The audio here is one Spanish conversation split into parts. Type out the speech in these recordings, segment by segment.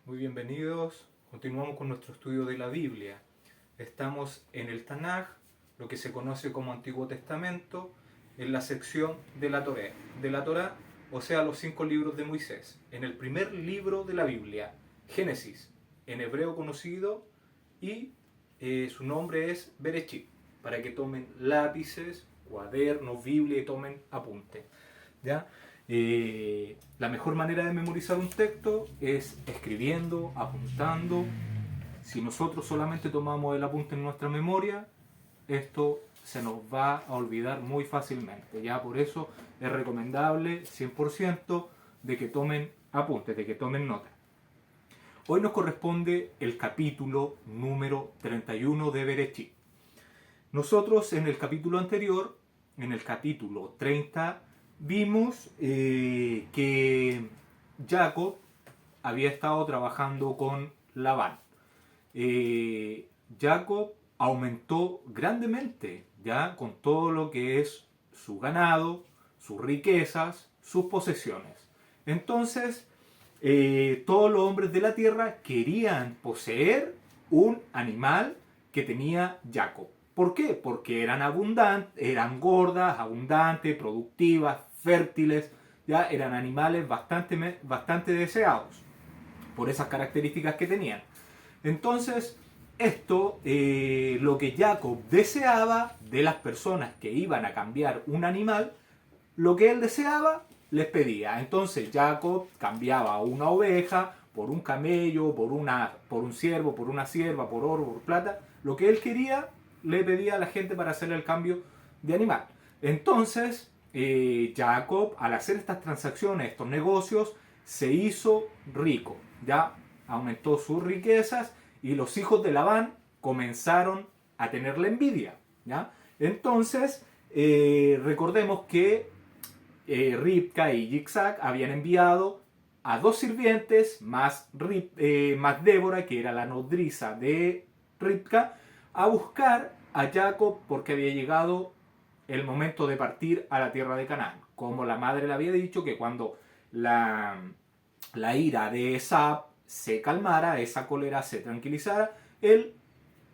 Muy bienvenidos. Continuamos con nuestro estudio de la Biblia. Estamos en el Tanaj, lo que se conoce como Antiguo Testamento, en la sección de la Torá, o sea, los 5 libros de Moisés. En el primer libro de la Biblia, Génesis, en hebreo conocido, y su nombre es Bereshit, para que tomen lápices, cuadernos, Biblia y tomen apunte. ¿Ya? La mejor manera de memorizar un texto es escribiendo, apuntando. Si nosotros solamente tomamos el apunte en nuestra memoria, esto se nos va a olvidar muy fácilmente. Ya por eso es recomendable 100% de que tomen apuntes, de que tomen nota. Hoy nos corresponde el capítulo número 31 de Bereshit. Nosotros en el capítulo anterior, en el capítulo 30, vimos que Jacob había estado trabajando con Labán. Jacob aumentó grandemente, ya, con todo lo que es su ganado, sus riquezas, sus posesiones. Entonces, todos los hombres de la tierra querían poseer un animal que tenía Jacob. ¿Por qué? Porque eran abundantes, eran gordas, abundantes, productivas, fértiles, ya eran animales bastante deseados por esas características que tenían. Entonces, esto, lo que Jacob deseaba de las personas que iban a cambiar un animal, lo que él deseaba, les pedía. Entonces Jacob cambiaba una oveja por un camello, por un ciervo, por una sierva, por oro, por plata. Lo que él quería, le pedía a la gente para hacer el cambio de animal. Entonces, Jacob, al hacer estas transacciones, estos negocios, se hizo rico. Ya aumentó sus riquezas y los hijos de Labán comenzaron a tenerle envidia. ¿Ya? Entonces, recordemos que Ribka y Yitzhak habían enviado a 2 sirvientes, más Débora, que era la nodriza de Ribka, a buscar a Jacob porque había llegado el momento de partir a la tierra de Canaán. Como la madre le había dicho que cuando la ira de Esab se calmara, esa cólera se tranquilizara, él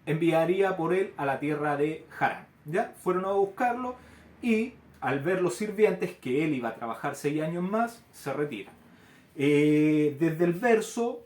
enviaría por él a la tierra de Harán. ¿Ya? Fueron a buscarlo y al ver los sirvientes que él iba a trabajar 6 años más, se retira. Desde el verso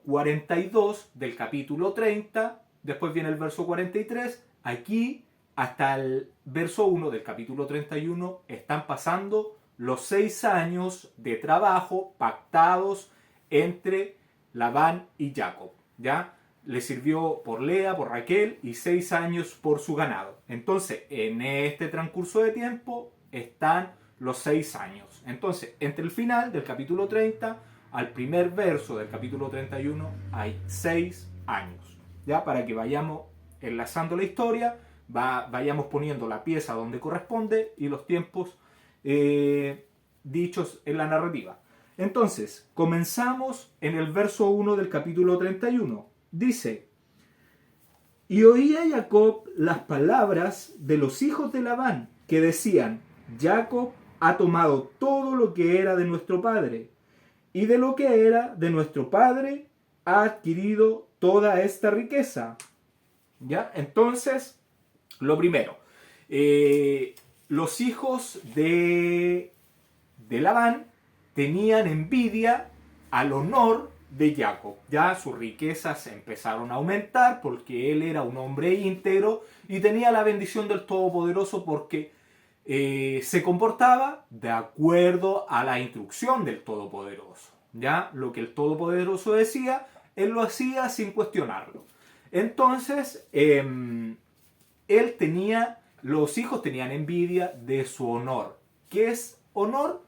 42 del capítulo 30, después viene el verso 43, aquí hasta el verso 1 del capítulo 31 están pasando los 6 años de trabajo pactados entre Labán y Jacob. ¿Ya? Le sirvió por Lea, por Raquel y 6 años por su ganado. Entonces, en este transcurso de tiempo están los 6 años. Entonces, entre el final del capítulo 30 al primer verso del capítulo 31 hay 6 años. ¿Ya? Para que vayamos enlazando la historia, vayamos poniendo la pieza donde corresponde y los tiempos dichos en la narrativa. Entonces, comenzamos en el verso 1 del capítulo 31. Dice: y oía Jacob las palabras de los hijos de Labán, que decían: Jacob ha tomado todo lo que era de nuestro padre, y de lo que era de nuestro padre ha adquirido toda esta riqueza. ¿Ya? Entonces, lo primero, los hijos de Labán tenían envidia al honor de Jacob. Ya sus riquezas empezaron a aumentar porque él era un hombre íntegro y tenía la bendición del Todopoderoso porque se comportaba de acuerdo a la instrucción del Todopoderoso. Ya lo que el Todopoderoso decía, él lo hacía sin cuestionarlo. Entonces, los hijos tenían envidia de su honor. ¿Qué es honor?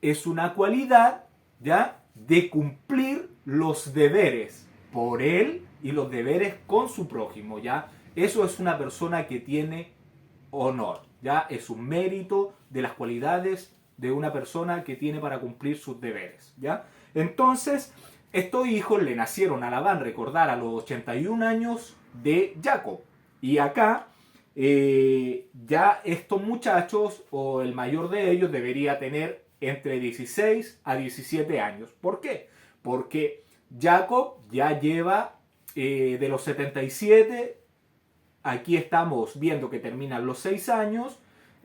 Es una cualidad, ¿ya?, de cumplir los deberes por él y los deberes con su prójimo, ¿ya? Eso es una persona que tiene honor, ¿ya? Es un mérito de las cualidades de una persona que tiene para cumplir sus deberes, ¿ya? Entonces, estos hijos le nacieron a Labán, recordar, a los 81 años de Jacob. Y acá, ya estos muchachos, o el mayor de ellos, debería tener entre 16 a 17 años. ¿Por qué? porque Jacob ya lleva de los 77, aquí estamos viendo que terminan los 6 años,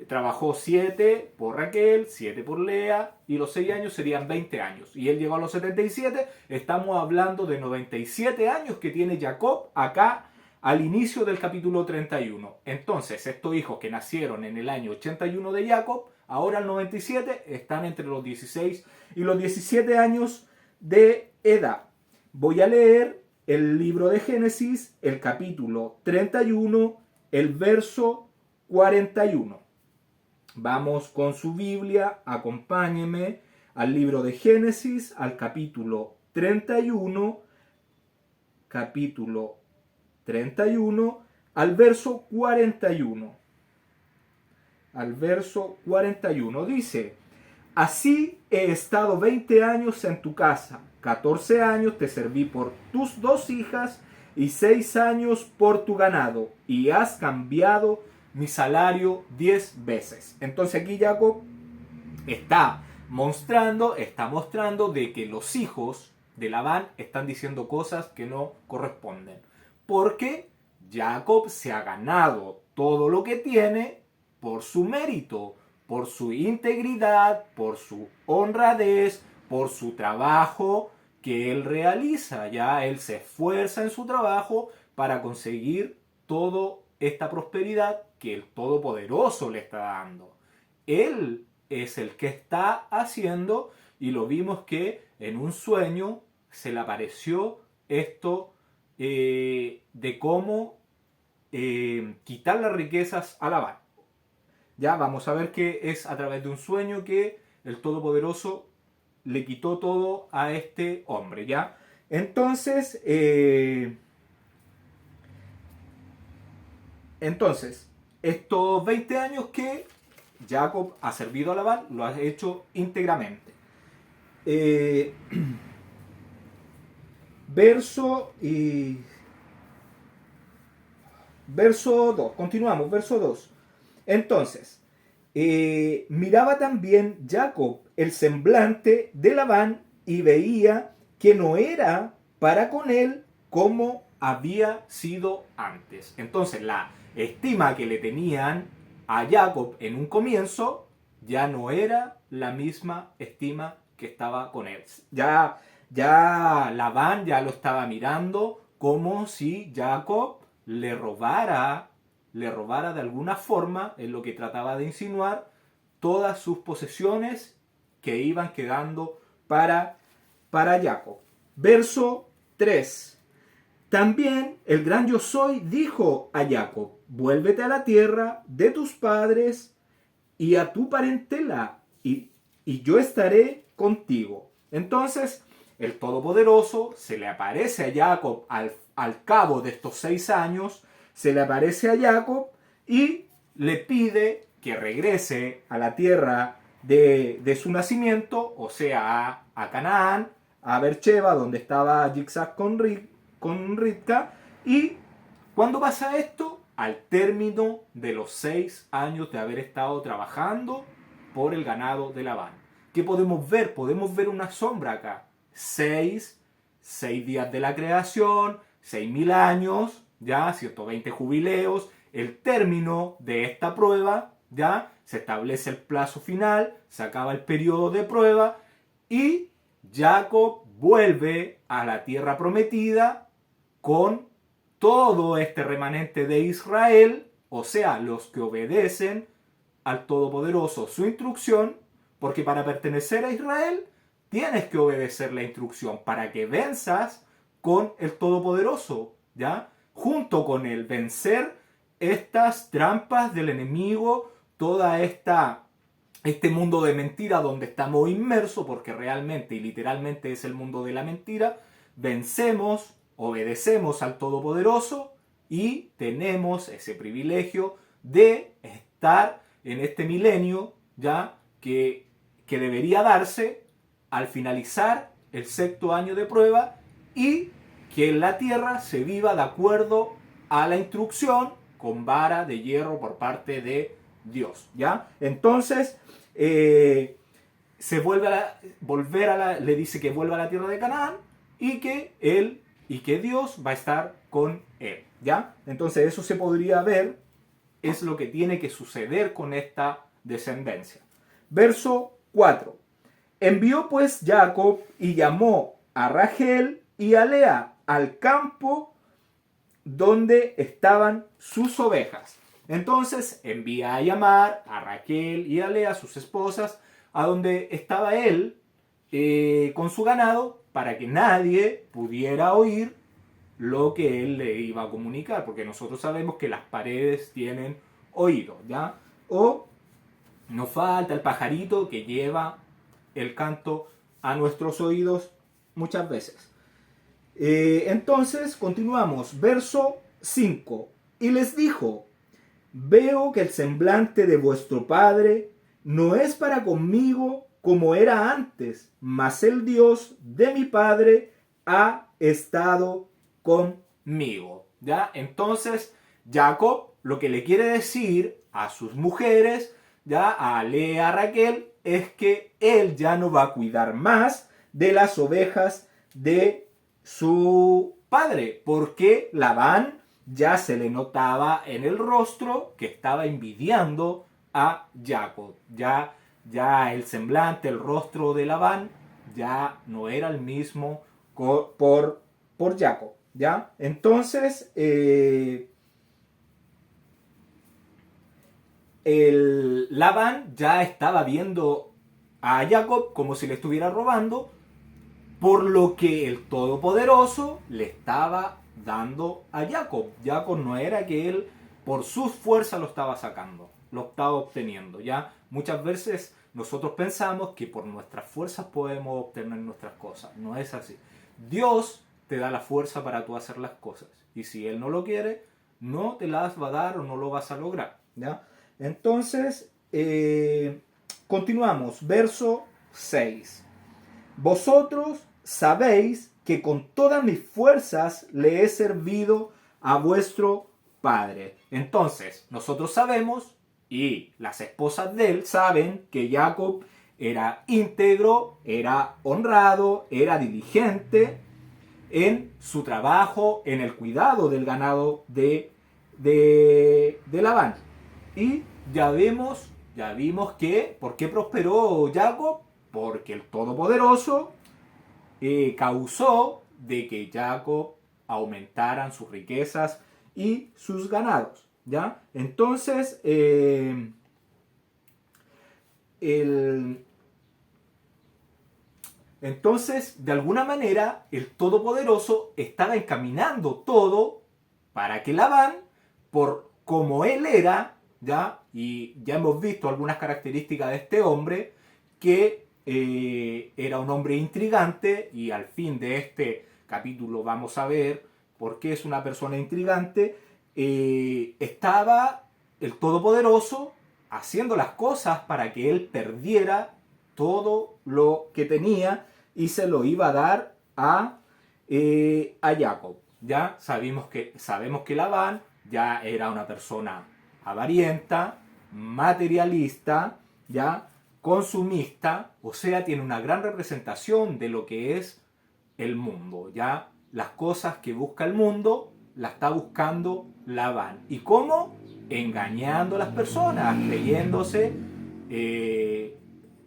trabajó 7 por Raquel, 7 por Lea, y los 6 años serían 20 años. Y él llegó a los 77, estamos hablando de 97 años que tiene Jacob acá al inicio del capítulo 31. Entonces, estos hijos que nacieron en el año 81 de Jacob, ahora al 97, están entre los 16 y los 17 años de edad. Voy a leer el libro de Génesis, el capítulo 31, el verso 41. Vamos con su Biblia, acompáñeme al libro de Génesis, al capítulo 31, al verso 41. Al verso 41 dice: así he estado 20 años en tu casa, 14 años te serví por tus 2 hijas y 6 años por tu ganado, y has cambiado mi salario 10 veces. Entonces aquí Jacob está mostrando de que los hijos de Labán están diciendo cosas que no corresponden. Porque Jacob se ha ganado todo lo que tiene por su mérito, por su integridad, por su honradez, por su trabajo que él realiza. Ya él se esfuerza en su trabajo para conseguir toda esta prosperidad que el Todopoderoso le está dando. Él es el que está haciendo, y lo vimos que en un sueño se le apareció esto de cómo quitar las riquezas a Labán. Ya vamos a ver que es a través de un sueño que el Todopoderoso le quitó todo a este hombre, ¿ya? Entonces, estos 20 años que Jacob ha servido a Labán, lo ha hecho íntegramente. Verso 2, continuamos, verso 2. Entonces, miraba también Jacob el semblante de Labán y veía que no era para con él como había sido antes. Entonces, la estima que le tenían a Jacob en un comienzo ya no era la misma estima que estaba con él. Ya Labán ya lo estaba mirando como si Jacob le robara de alguna forma, en lo que trataba de insinuar, todas sus posesiones que iban quedando para Jacob. Verso 3. También el gran yo soy dijo a Jacob: vuélvete a la tierra de tus padres y a tu parentela, y yo estaré contigo. Entonces, el Todopoderoso se le aparece a Jacob al cabo de estos 6 años, se le aparece a Jacob y le pide que regrese a la tierra de su nacimiento, o sea, a Canaán, a Beersheba, donde estaba Yitzhak con Rivka. Y ¿cuándo pasa esto? Al término de los 6 años de haber estado trabajando por el ganado de Labán. ¿Qué podemos ver? Podemos ver una sombra acá. 6 días de la creación, 6.000 años, ya 120 jubileos, el término de esta prueba, ya se establece el plazo final, se acaba el periodo de prueba y Jacob vuelve a la tierra prometida con todo este remanente de Israel, o sea, los que obedecen al Todopoderoso su instrucción, porque para pertenecer a Israel tienes que obedecer la instrucción para que venzas con el Todopoderoso, ¿ya? Junto con él, vencer estas trampas del enemigo, toda este mundo de mentira donde estamos inmersos, porque realmente y literalmente es el mundo de la mentira. Vencemos, obedecemos al Todopoderoso y tenemos ese privilegio de estar en este milenio, ya que debería darse al finalizar el 6º año de prueba, y que en la tierra se viva de acuerdo a la instrucción con vara de hierro por parte de Dios, ¿ya? Entonces, le dice que vuelva a la tierra de Canaán y que Dios va a estar con él, ¿ya? Entonces eso se podría ver, es lo que tiene que suceder con esta descendencia. Verso 4. Envió pues Jacob y llamó a Rachel y a Lea al campo donde estaban sus ovejas. Entonces envía a llamar a Rachel y a Lea, sus esposas, a donde estaba él con su ganado, para que nadie pudiera oír lo que él le iba a comunicar, porque nosotros sabemos que las paredes tienen oído, ¿ya? O nos falta el pajarito que lleva el canto a nuestros oídos muchas veces. Entonces, continuamos. Verso 5. Y les dijo: veo que el semblante de vuestro padre no es para conmigo como era antes, mas el Dios de mi padre ha estado conmigo. ¿Ya? Entonces, Jacob lo que le quiere decir a sus mujeres, ya a Lea, a Raquel, es que él ya no va a cuidar más de las ovejas de su padre, porque Labán ya se le notaba en el rostro que estaba envidiando a Jacob. Ya el semblante, el rostro de Labán ya no era el mismo por Jacob, ¿ya? Entonces, Labán ya estaba viendo a Jacob como si le estuviera robando, por lo que el Todopoderoso le estaba dando a Jacob. Jacob no era que él por sus fuerzas lo estaba sacando, lo estaba obteniendo. Ya muchas veces nosotros pensamos que por nuestras fuerzas podemos obtener nuestras cosas. No es así. Dios te da la fuerza para tú hacer las cosas. Y si Él no lo quiere, no te las va a dar o no lo vas a lograr. ¿Ya? Entonces, continuamos. Verso 6. Vosotros sabéis que con todas mis fuerzas le he servido a vuestro padre. Entonces, nosotros sabemos, y las esposas de él saben, que Jacob era íntegro, era honrado, era diligente en su trabajo, en el cuidado del ganado de Labán. Y ya vimos que, ¿por qué prosperó Jacob? Porque el Todopoderoso causó de que Jacob aumentaran sus riquezas y sus ganados, ¿ya? Entonces, entonces, de alguna manera, el Todopoderoso estaba encaminando todo para que Labán, por como él era, ¿ya? Y ya hemos visto algunas características de este hombre, que era un hombre intrigante, y al fin de este capítulo vamos a ver por qué es una persona intrigante. Estaba el Todopoderoso haciendo las cosas para que él perdiera todo lo que tenía y se lo iba a dar a Jacob. Ya sabemos que Labán ya era una persona avarienta, materialista, ya consumista, o sea, tiene una gran representación de lo que es el mundo, ya las cosas que busca el mundo las está buscando Labán. ¿Y cómo? Engañando a las personas,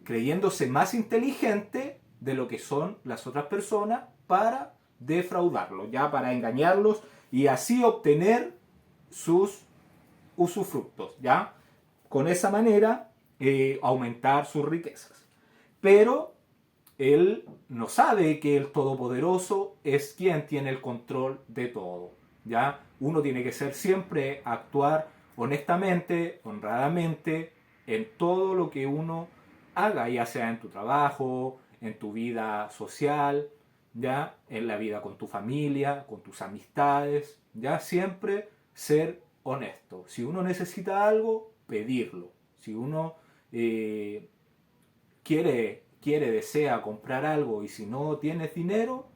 creyéndose más inteligente de lo que son las otras personas para defraudarlos, ya para engañarlos y así obtener sus usufructos, ya con esa manera aumentar sus riquezas. Pero él no sabe que el Todopoderoso es quien tiene el control de todo, ¿ya? Uno tiene que ser siempre, actuar honestamente, honradamente, en todo lo que uno haga, ya sea en tu trabajo, en tu vida social, ¿ya? En la vida con tu familia, con tus amistades, ¿ya? Siempre ser honesto. Si uno necesita algo, pedirlo. Si uno desea comprar algo y si no tienes dinero,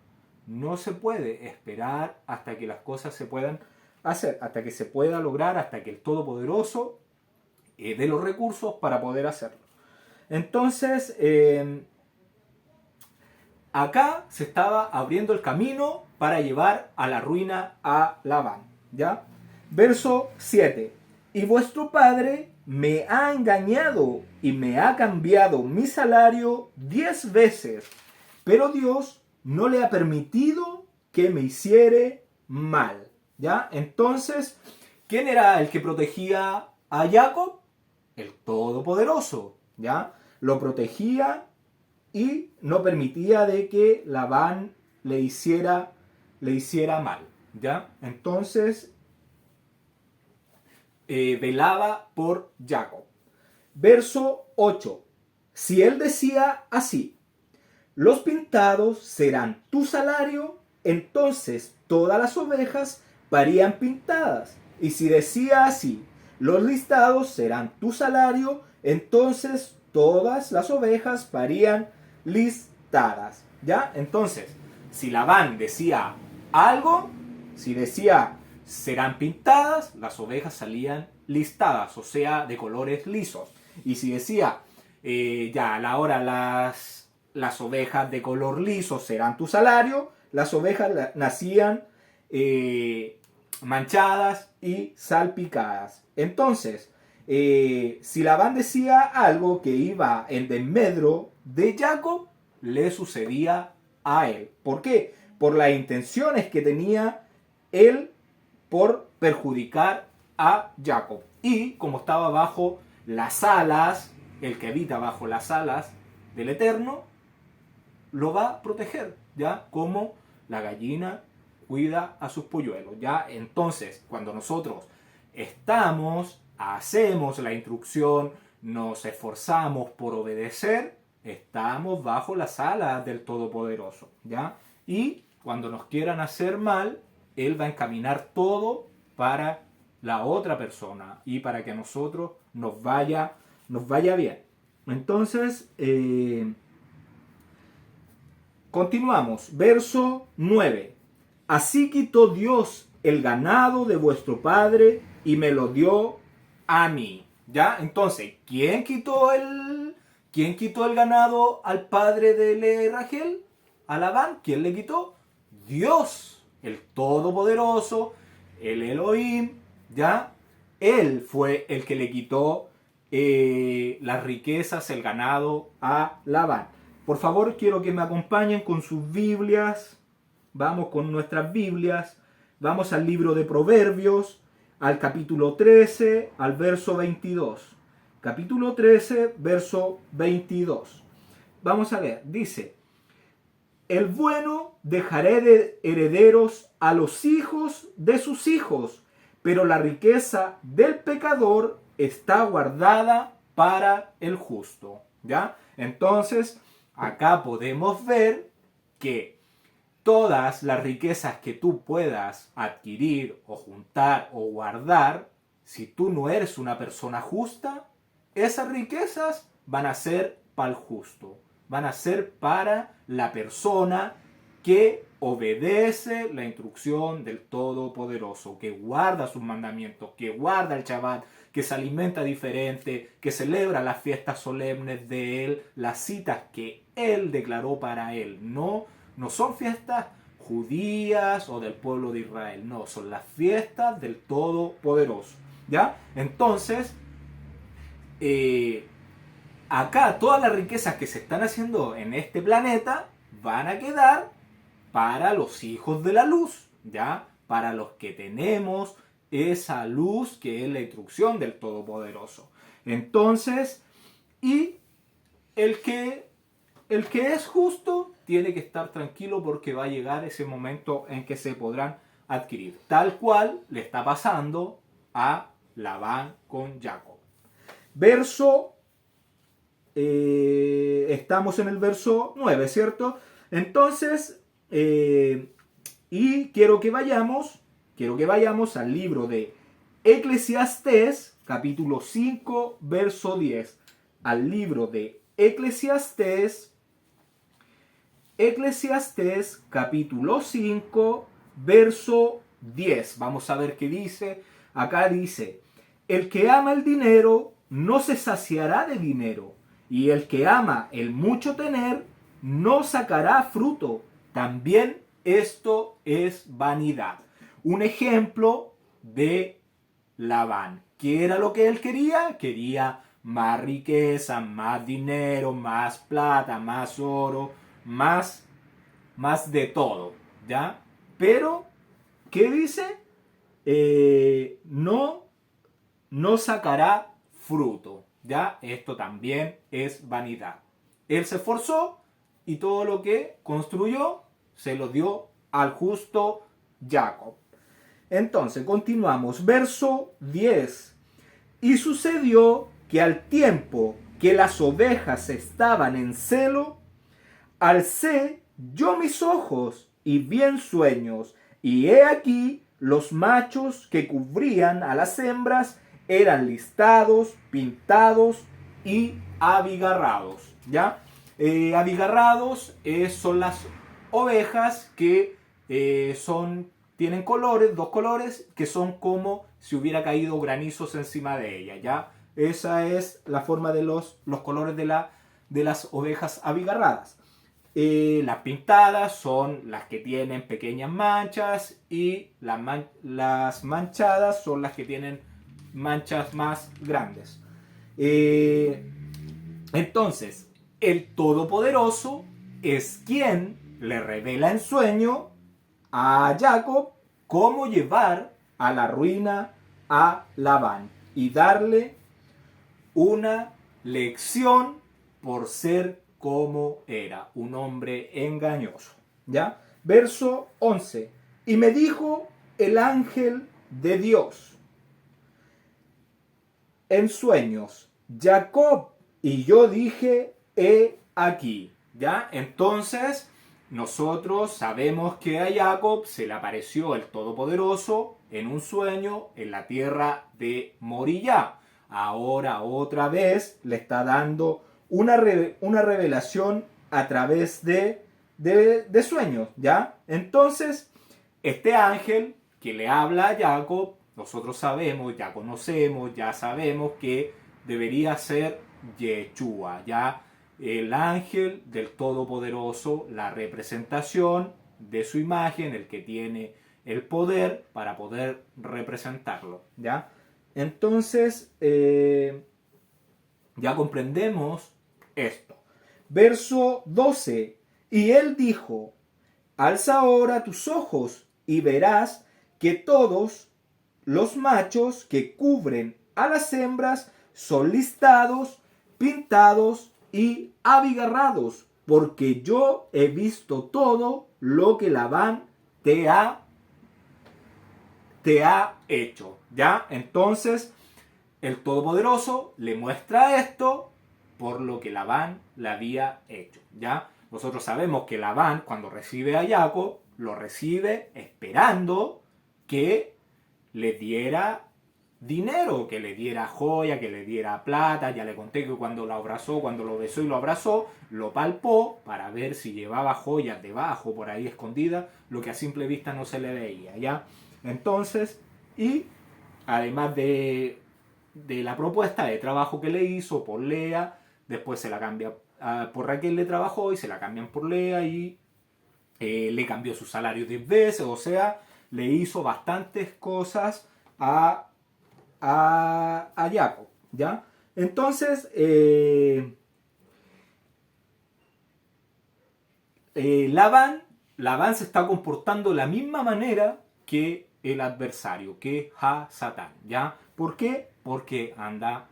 no se puede esperar hasta que las cosas se puedan hacer, hasta que se pueda lograr, hasta que el Todopoderoso dé los recursos para poder hacerlo. Entonces, acá se estaba abriendo el camino para llevar a la ruina a Labán, ¿ya? Verso 7. Y vuestro padre me ha engañado y me ha cambiado mi salario 10 veces, pero Dios no le ha permitido que me hiciere mal, ¿ya? Entonces, ¿quién era el que protegía a Jacob? El Todopoderoso, ¿ya? Lo protegía y no permitía de que Labán le hiciera mal, ¿ya? Entonces, velaba por Jacob. Verso 8. Si él decía así: los pintados serán tu salario, entonces todas las ovejas parían pintadas. Y si decía así: los listados serán tu salario, entonces todas las ovejas parían listadas. ¿Ya? Entonces, si Labán decía algo, si decía serán pintadas, las ovejas salían listadas, o sea, de colores lisos. Y si decía ya a la hora las ovejas de color liso serán tu salario, las ovejas nacían manchadas y salpicadas. Entonces, si Labán decía algo que iba en desmedro de Jacob, le sucedía a él. ¿Por qué? Por las intenciones que tenía él por perjudicar a Jacob. Y como estaba bajo las alas, el que habita bajo las alas del Eterno, lo va a proteger, ¿ya? Como la gallina cuida a sus polluelos, ¿ya? Entonces, cuando nosotros hacemos la instrucción, nos esforzamos por obedecer, estamos bajo las alas del Todopoderoso, ¿ya? Y cuando nos quieran hacer mal, Él va a encaminar todo para la otra persona y para que a nosotros nos vaya bien. Entonces, continuamos. Verso 9. Así quitó Dios el ganado de vuestro padre y me lo dio a mí. ¿Ya? Entonces, ¿quién quitó el ganado al padre de Lea y Rachel? ¿A Labán? ¿Quién le quitó? Dios, el Todopoderoso, el Elohim, ¿ya? Él fue el que le quitó las riquezas, el ganado a Labán. Por favor, quiero que me acompañen con sus Biblias. Vamos con nuestras Biblias. Vamos al libro de Proverbios, al capítulo 13, al verso 22. Capítulo 13, verso 22. Vamos a ver, dice: el bueno dejaré de herederos a los hijos de sus hijos, pero la riqueza del pecador está guardada para el justo. ¿Ya? Entonces, acá podemos ver que todas las riquezas que tú puedas adquirir o juntar o guardar, si tú no eres una persona justa, esas riquezas van a ser para el justo, van a ser para la persona que obedece la instrucción del Todopoderoso, que guarda sus mandamientos, que guarda el Shabbat, que se alimenta diferente, que celebra las fiestas solemnes de Él, las citas que Él declaró para Él. No son fiestas judías o del pueblo de Israel, no, son las fiestas del Todopoderoso. ¿Ya? Entonces, acá todas las riquezas que se están haciendo en este planeta van a quedar para los hijos de la luz, ¿ya? Para los que tenemos esa luz que es la instrucción del Todopoderoso. Entonces, y el que es justo tiene que estar tranquilo porque va a llegar ese momento en que se podrán adquirir, tal cual le está pasando a Labán con Jacob. Estamos en el verso 9, ¿cierto? Entonces, y quiero que vayamos al libro de Eclesiastés, capítulo 5, verso 10. Al libro de Eclesiastés, capítulo 5, verso 10. Vamos a ver qué dice. Acá dice: el que ama el dinero no se saciará de dinero, y el que ama el mucho tener no sacará fruto. También esto es vanidad. Un ejemplo de Labán. ¿Qué era lo que él quería? Quería más riqueza, más dinero, más plata, más oro, más de todo, ¿ya? Pero, ¿qué dice? No sacará fruto, ¿ya? Esto también es vanidad. Él se esforzó y todo lo que construyó se lo dio al justo Jacob. Entonces, continuamos. Verso 10. Y sucedió que al tiempo que las ovejas estaban en celo, alcé yo mis ojos y vi en sueños, y he aquí los machos que cubrían a las hembras eran listados, pintados y abigarrados. ¿Ya? Abigarrados son las ovejas que tienen colores, dos colores, que son como si hubiera caído granizos encima de ella. ¿Ya? Esa es la forma de los colores de las ovejas abigarradas. Las pintadas son las que tienen pequeñas manchas y las manchadas son las que tienen manchas más grandes. Entonces, el Todopoderoso es quien le revela en sueño a Jacob cómo llevar a la ruina a Labán y darle una lección por ser como era, un hombre engañoso. ¿Ya? Verso 11. Y me dijo el ángel de Dios en sueños, Jacob, y yo dije, he aquí. ¿Ya? Entonces, nosotros sabemos que a Jacob se le apareció el Todopoderoso en un sueño en la tierra de Moriah. Ahora otra vez le está dando una revelación a través de sueños, ¿ya? Entonces, este ángel que le habla a Jacob, nosotros sabemos, ya conocemos, ya sabemos que debería ser Yeshua, ¿ya? El ángel del Todopoderoso, la representación de su imagen, el que tiene el poder para poder representarlo, ¿ya? Entonces, ya comprendemos esto. Verso 12. Y él dijo, alza ahora tus ojos y verás que todos los machos que cubren a las hembras son listados, pintados y abigarrados, porque yo he visto todo lo que Labán te ha hecho. ¿Ya? Entonces, el Todopoderoso le muestra esto por lo que Labán le había hecho. ¿Ya? Nosotros sabemos que Labán, cuando recibe a Jacob, lo recibe esperando que le diera dinero, que le diera joya, que le diera plata. Ya le conté que cuando lo abrazó, cuando lo besó y lo abrazó, lo palpó para ver si llevaba joyas debajo, por ahí escondidas, lo que a simple vista no se le veía, ¿ya? Entonces, y además de la propuesta de trabajo que le hizo por Lea, después se la cambia por Raquel, le trabajó y se la cambian por Lea y le cambió su salario 10 veces, o sea, le hizo bastantes cosas a Jacob, ¿ya? Entonces, Labán se está comportando de la misma manera que el adversario, que Satán, ¿ya? ¿Por qué? Porque anda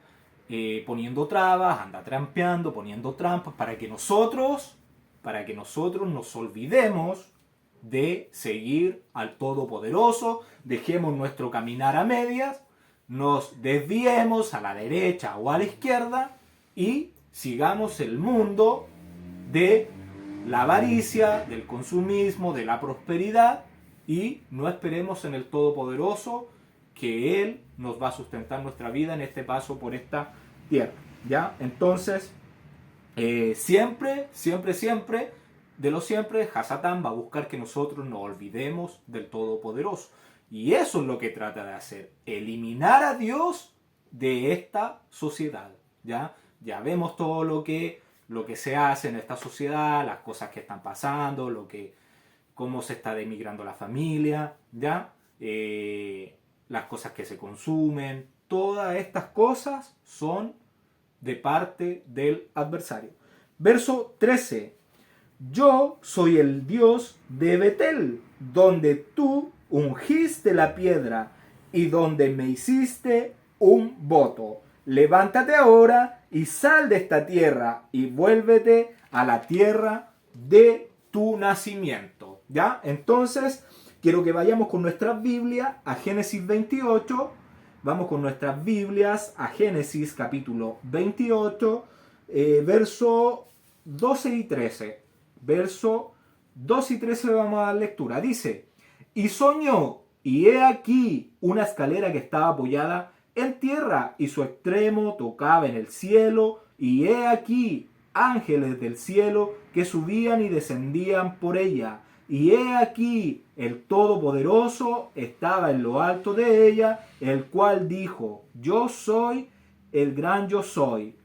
poniendo trabas, anda trampeando, poniendo trampas para que nosotros nos olvidemos de seguir al Todopoderoso, dejemos nuestro caminar a medias, nos desviemos a la derecha o a la izquierda y sigamos el mundo de la avaricia, del consumismo, de la prosperidad y no esperemos en el Todopoderoso que Él nos va a sustentar nuestra vida en este paso por esta tierra. ¿Ya? Entonces, siempre, de lo siempre, Hasatán va a buscar que nosotros nos olvidemos del Todopoderoso. Y eso es lo que trata de hacer, eliminar a Dios de esta sociedad, ¿ya? ya vemos todo lo que se hace en esta sociedad, las cosas que están pasando, cómo se está denigrando la familia, ¿ya? Las cosas que se consumen, todas estas cosas son de parte del adversario. Verso 13. Yo soy el Dios de Betel, donde tú ungiste la piedra y donde me hiciste un voto. Levántate ahora y sal de esta tierra y vuélvete a la tierra de tu nacimiento. ¿Ya? Entonces, quiero que vayamos con nuestras Biblias a Génesis 28. Vamos con nuestras Biblias a Génesis capítulo 28, verso 12 y 13. Verso 12 y 13 le vamos a dar lectura. Dice, y soñó, y he aquí una escalera que estaba apoyada en tierra, y su extremo tocaba en el cielo, y he aquí ángeles del cielo que subían y descendían por ella. Y he aquí el Todopoderoso estaba en lo alto de ella, el cual dijo, yo soy el gran yo soy,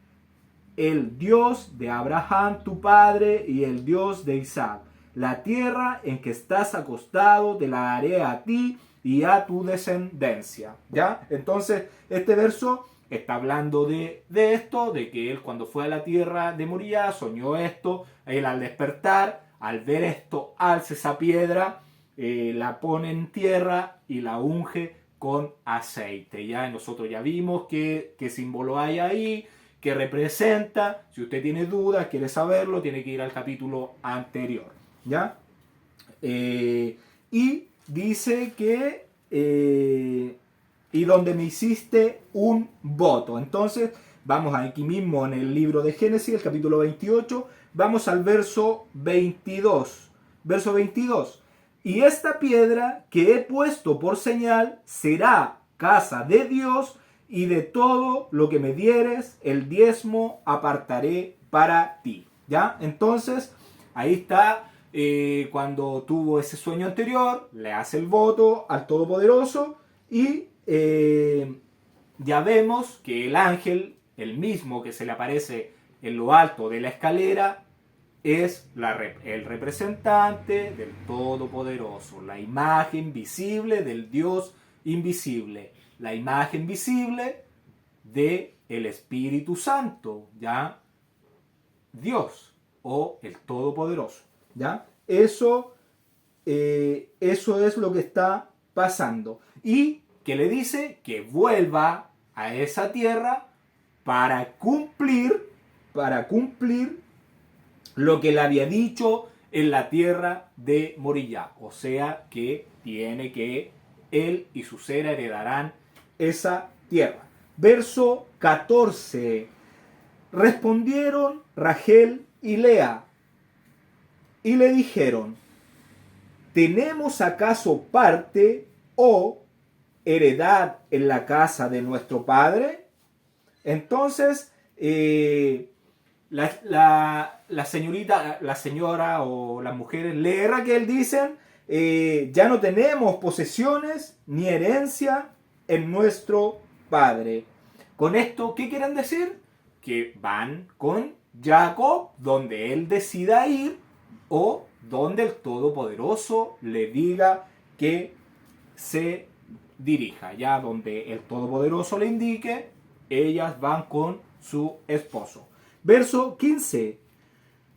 el Dios de Abraham tu padre y el Dios de Isaac. La tierra en que estás acostado te la daré a ti y a tu descendencia. ¿Ya? Entonces, este verso está hablando de esto, de que él cuando fue a la tierra de Moriah soñó esto. Él al despertar, al ver esto, alza esa piedra, la pone en tierra y la unge con aceite. Ya nosotros ya vimos qué símbolo hay ahí, que representa. Si usted tiene dudas, quiere saberlo, tiene que ir al capítulo anterior. ¿Ya? Y dice que y donde me hiciste un voto. Entonces vamos aquí mismo en el libro de Génesis, el capítulo 28, vamos al verso 22. Verso 22. Y esta piedra que he puesto por señal será casa de Dios, y de todo lo que me dieres, el diezmo apartaré para ti. ¿Ya? Entonces, ahí está, cuando tuvo ese sueño anterior, le hace el voto al Todopoderoso, y ya vemos que el ángel, el mismo que se le aparece en lo alto de la escalera, es el representante del Todopoderoso, la imagen visible del Dios invisible, la imagen visible de el Espíritu Santo, ¿ya? Dios o el Todopoderoso, ¿ya? Eso es lo que está pasando. Y que le dice que vuelva a esa tierra para cumplir lo que le había dicho en la tierra de Moriah. O sea que tiene que él y su cera heredarán esa tierra. Verso 14. Respondieron Rachel y Lea y le dijeron, ¿tenemos acaso parte o heredad en la casa de nuestro padre? Entonces, la señora o las mujeres Lea y Raquel dicen, ya no tenemos posesiones ni herencia en nuestro padre. Con esto, ¿qué quieren decir? Que van con Jacob donde él decida ir o donde el Todopoderoso le diga que se dirija. Ya donde el Todopoderoso le indique, ellas van con su esposo. Verso 15.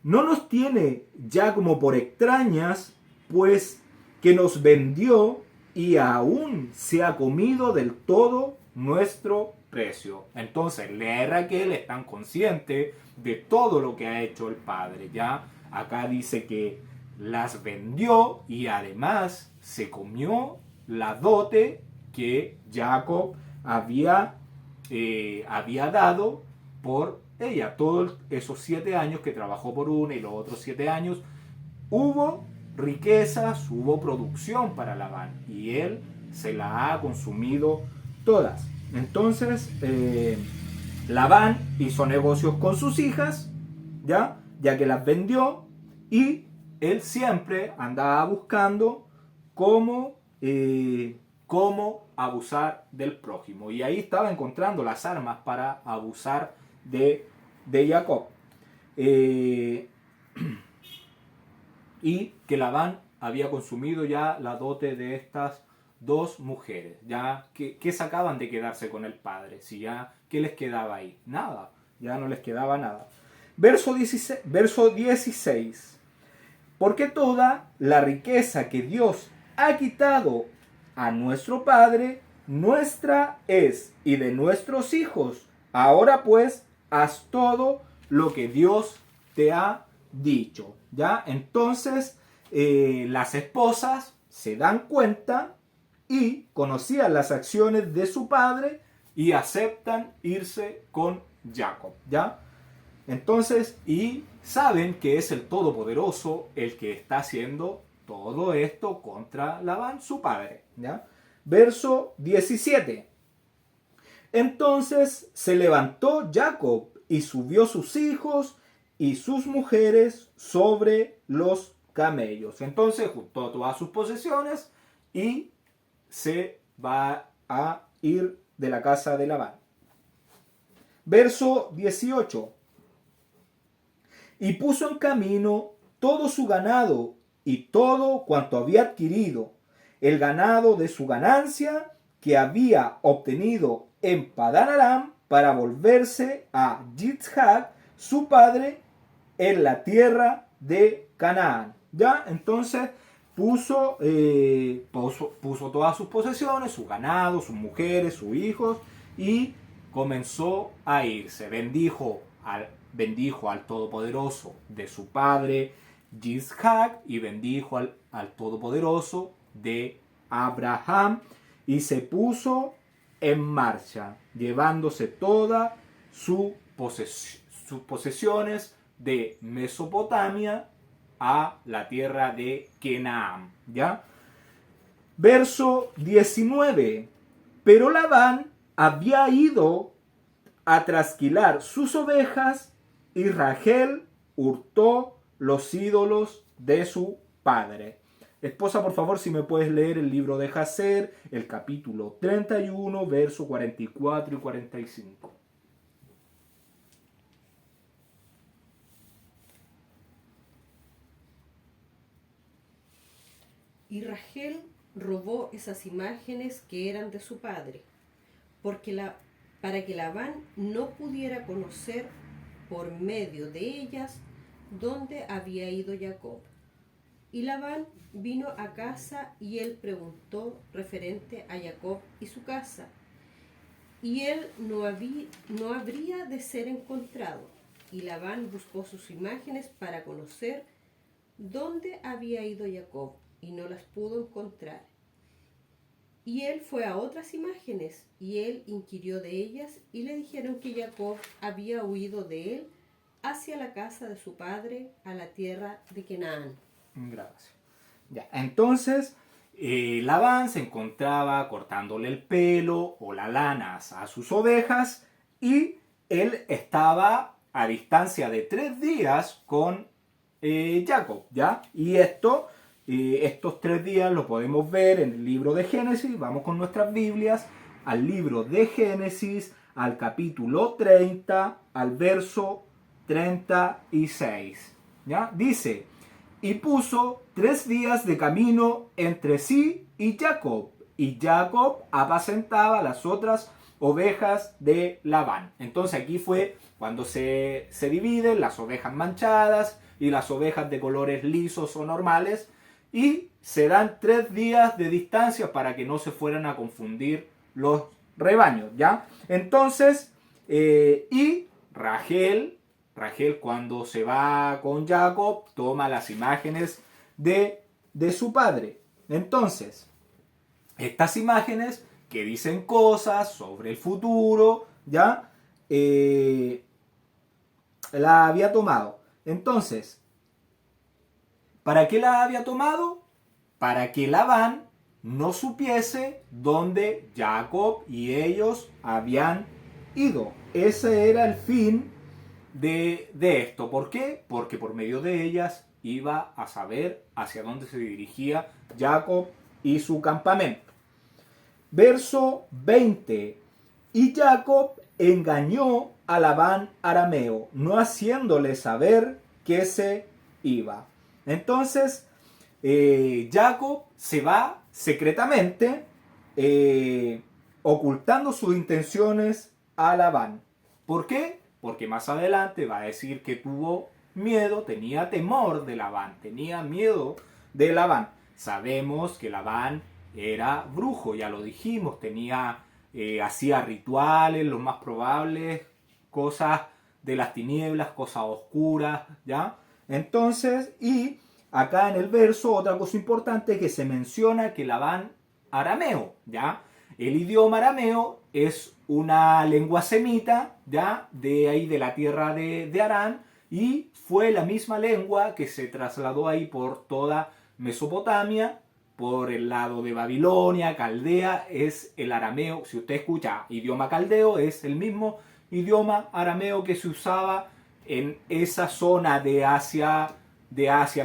No nos tiene ya como por extrañas, pues que nos vendió y aún se ha comido del todo nuestro precio. Entonces, Lea y Raquel están conscientes de todo lo que ha hecho el padre. Ya acá dice que las vendió y además se comió la dote que Jacob había dado por ella. Todos esos 7 años que trabajó por una y los otros 7 años hubo riquezas, hubo producción para Labán y él se la ha consumido todas. Entonces Labán hizo negocios con sus hijas, ya que las vendió, y él siempre andaba buscando cómo abusar del prójimo, y ahí estaba encontrando las armas para abusar de de Jacob. Y que Labán había consumido ya la dote de estas dos mujeres. Ya, ¿qué sacaban de quedarse con el padre? Si ya, ¿qué les quedaba ahí? Nada, ya no les quedaba nada. Verso 16. Porque toda la riqueza que Dios ha quitado a nuestro Padre, nuestra es y de nuestros hijos. Ahora pues, haz todo lo que Dios te ha dicho. ¿Ya? Entonces, las esposas se dan cuenta y conocían las acciones de su padre y aceptan irse con Jacob. ¿Ya? Entonces, y saben que es el Todopoderoso el que está haciendo todo esto contra Labán, su padre. ¿Ya? Verso 17. Entonces se levantó Jacob y subió sus hijos y sus mujeres sobre los camellos. Entonces juntó todas sus posesiones y se va a ir de la casa de Labán. Verso 18. Y puso en camino todo su ganado y todo cuanto había adquirido, el ganado de su ganancia que había obtenido en Padán Aram, para volverse a Yitzhak, su padre, en la tierra de Canaán. ¿Ya? Entonces puso todas sus posesiones, su ganado, sus mujeres, sus hijos, y comenzó a irse. Bendijo al Todopoderoso de su padre Yitzhak y bendijo al Todopoderoso de Abraham, y se puso en marcha, llevándose todas sus posesiones de Mesopotamia a la tierra de Canaán. ¿Ya? Verso 19. Pero Labán había ido a trasquilar sus ovejas y Rachel hurtó los ídolos de su padre. Esposa, por favor, si me puedes leer el libro de Jacer, el capítulo 31, verso 44 y 45. Y Rachel robó esas imágenes que eran de su padre, para que Labán no pudiera conocer por medio de ellas dónde había ido Jacob. Y Labán vino a casa y él preguntó referente a Jacob y su casa, y él no habría de ser encontrado. Y Labán buscó sus imágenes para conocer dónde había ido Jacob, y no las pudo encontrar. Y él fue a otras imágenes, y él inquirió de ellas, y le dijeron que Jacob había huido de él hacia la casa de su padre, a la tierra de Canaán. Gracias. Ya, entonces, Labán se encontraba cortándole el pelo o la lana a sus ovejas, y él estaba a distancia de 3 días con Jacob, ¿ya? Y estos 3 días lo podemos ver en el libro de Génesis. Vamos con nuestras Biblias al libro de Génesis, al capítulo 30, al verso 36. ¿Ya? Dice: y puso 3 días de camino entre sí y Jacob apacentaba las otras ovejas de Labán. Entonces aquí fue cuando se dividen las ovejas manchadas y las ovejas de colores lisos o normales, y se dan 3 días de distancia para que no se fueran a confundir los rebaños, ¿ya? Entonces, y Rachel, cuando se va con Jacob, toma las imágenes de su padre. Entonces, estas imágenes que dicen cosas sobre el futuro, ¿ya? La había tomado. Entonces, ¿para qué la había tomado? Para que Labán no supiese dónde Jacob y ellos habían ido. Ese era el fin de esto. ¿Por qué? Porque por medio de ellas iba a saber hacia dónde se dirigía Jacob y su campamento. Verso 20. Y Jacob engañó a Labán arameo, no haciéndole saber que se iba. Entonces, Jacob se va secretamente, ocultando sus intenciones a Labán. ¿Por qué? Porque más adelante va a decir que tuvo miedo, tenía temor de Labán, tenía miedo de Labán. Sabemos que Labán era brujo, ya lo dijimos, hacía rituales, lo más probable, cosas de las tinieblas, cosas oscuras, ¿ya? Entonces, y acá en el verso, otra cosa importante, que se menciona que Labán arameo, ¿ya? El idioma arameo es una lengua semita, ¿ya? De ahí de la tierra de Harán, y fue la misma lengua que se trasladó ahí por toda Mesopotamia, por el lado de Babilonia, Caldea, es el arameo. Si usted escucha idioma caldeo, es el mismo idioma arameo que se usaba en esa zona de Asia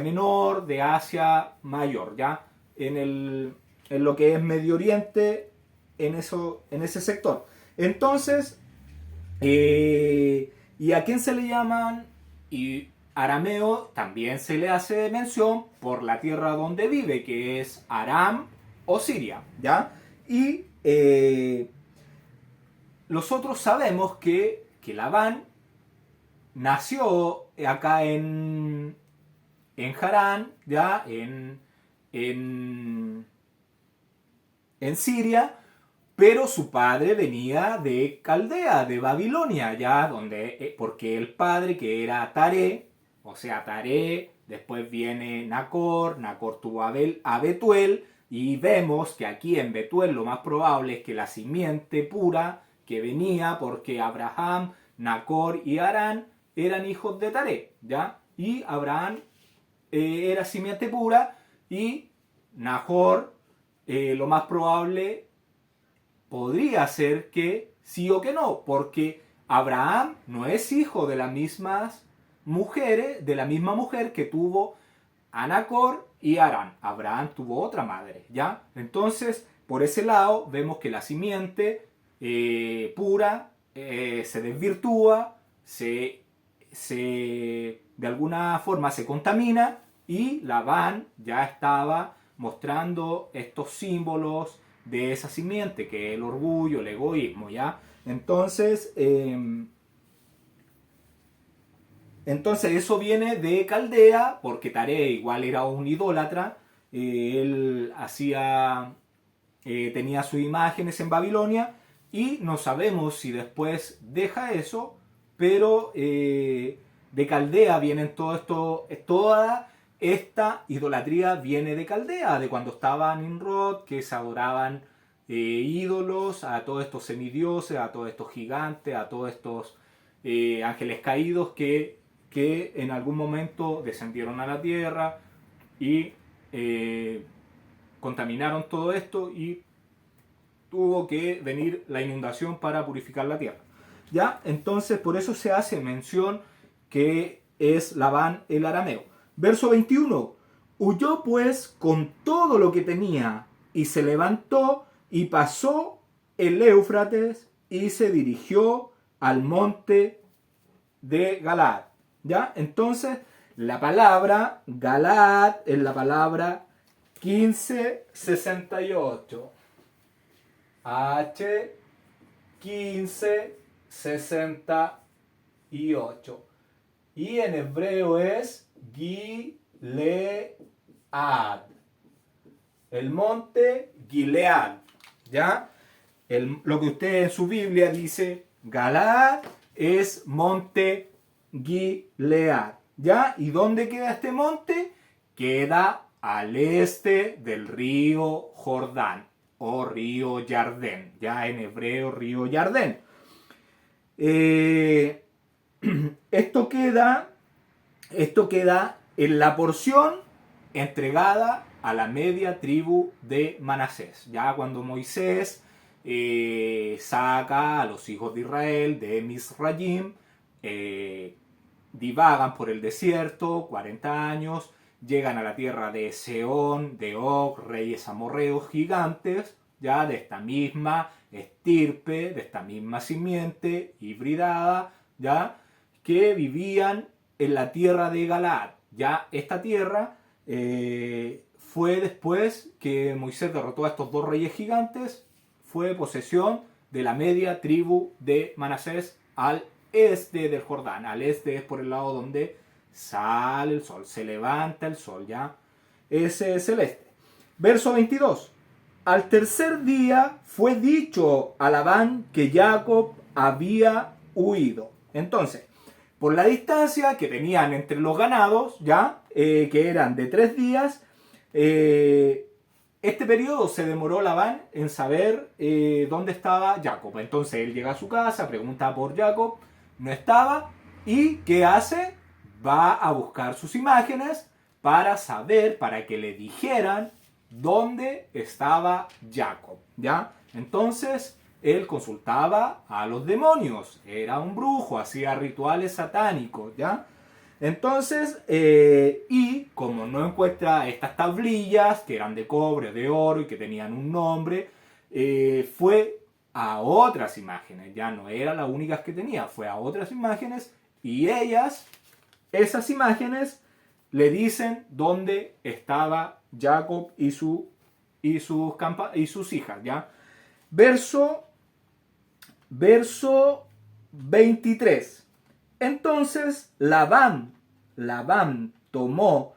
Menor, de Asia Mayor, ¿ya? En lo que es Medio Oriente, en ese sector. Entonces, ¿y a quién se le llaman? Y arameo también se le hace mención por la tierra donde vive, que es Aram o Siria, ¿ya? Y nosotros sabemos que Labán nació acá en Harán, ¿ya? En Siria, pero su padre venía de Caldea, de Babilonia, ya porque el padre, que era Taré, o sea, Taré, después viene Nacor tuvo a Betuel, y vemos que aquí en Betuel lo más probable es que la simiente pura que venía, porque Abraham, Nacor y Harán eran hijos de Taré, ¿ya? Y Abraham era simiente pura, y Nahor, lo más probable podría ser que sí o que no, porque Abraham no es hijo de las mismas mujeres, de la misma mujer que tuvo a Nacor y Harán. Abraham tuvo otra madre, ¿ya? Entonces, por ese lado, vemos que la simiente pura se desvirtúa, de alguna forma se contamina, y Labán ya estaba mostrando estos símbolos de esa simiente, que es el orgullo, el egoísmo, ¿ya? Entonces eso viene de Caldea, porque Taré igual era un idólatra, él tenía sus imágenes en Babilonia, y no sabemos si después deja eso, pero de Caldea vienen toda esta idolatría viene de Caldea, de cuando estaba Nimrod, que se adoraban ídolos, a todos estos semidioses, a todos estos gigantes, a todos estos ángeles caídos que en algún momento descendieron a la tierra y contaminaron todo esto, y tuvo que venir la inundación para purificar la tierra. ¿Ya? Entonces, por eso se hace mención que es Labán el arameo. Verso 21. Huyó pues con todo lo que tenía, y se levantó y pasó el Éufrates y se dirigió al monte de Galaad. ¿Ya? Entonces, la palabra Galaad es la palabra 1568. H 1568. Y en hebreo es Gilead. El monte Gilead. ¿Ya? Lo que usted en su Biblia dice Galaad es monte Gilead. ¿Ya? ¿Y dónde queda este monte? Queda al este del río Jordán, o río Jardén, ya en hebreo río Jardén. Esto queda en la porción entregada a la media tribu de Manasés. Ya cuando Moisés saca a los hijos de Israel de Misrayim, divagan por el desierto 40 años, llegan a la tierra de Sehón, de Og, reyes amorreos gigantes, ya de esta misma estirpe, de esta misma simiente hibridada, ya que vivían en la tierra de Galaad. Ya esta tierra fue después que Moisés derrotó a estos dos reyes gigantes, fue posesión de la media tribu de Manasés al este del Jordán. Al este es por el lado donde sale el sol, se levanta el sol, ya. Ese es el este. Verso 22. Al tercer día fue dicho a Labán que Jacob había huido. Entonces, por la distancia que tenían entre los ganados, ya, que eran de 3 días, este periodo se demoró Labán en saber dónde estaba Jacob. Entonces él llega a su casa, pregunta por Jacob, no estaba, y ¿qué hace? Va a buscar sus imágenes para saber, para que le dijeran dónde estaba Jacob, ¿ya? Entonces él consultaba a los demonios, era un brujo, hacía rituales satánicos, ¿ya? Entonces, y como no encuentra estas tablillas que eran de cobre, de oro y que tenían un nombre, fue a otras imágenes, ya no eran las únicas que tenía, fue a otras imágenes y esas imágenes le dicen dónde estaba Jacob y sus hijas, ¿ya? Verso 23. Entonces Labán tomó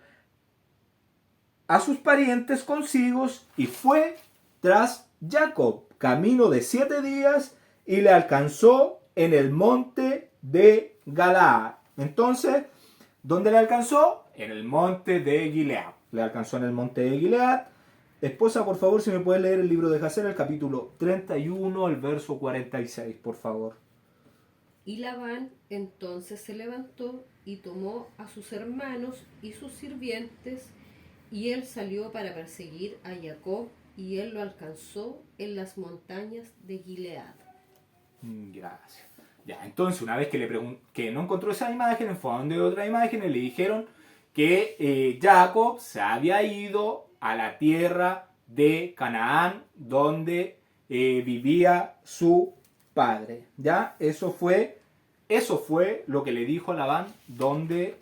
a sus parientes consigo y fue tras Jacob, camino de 7 días, y le alcanzó en el monte de Galaad. Entonces, ¿dónde le alcanzó? En el monte de Gilead. Le alcanzó en el monte de Gilead. Esposa, por favor, si me puede leer el libro de Jacer, el capítulo 31, el verso 46, por favor. Y Labán entonces se levantó y tomó a sus hermanos y sus sirvientes, y él salió para perseguir a Jacob, y él lo alcanzó en las montañas de Gilead. Gracias. Ya, entonces una vez que no encontró esa imagen, fue a donde otra imagen y le dijeron que Jacob se había ido a la tierra de Canaán, donde vivía su padre. ¿Ya? Eso fue lo que le dijo a Labán donde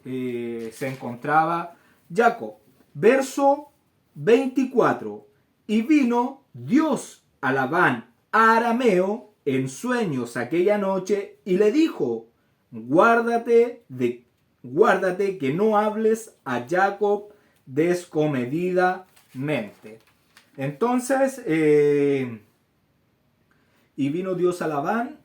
se encontraba Jacob. Verso 24. Y vino Dios a Labán arameo en sueños aquella noche y le dijo: guárdate que no hables a Jacob descomedidamente. Entonces, y vino Dios a Labán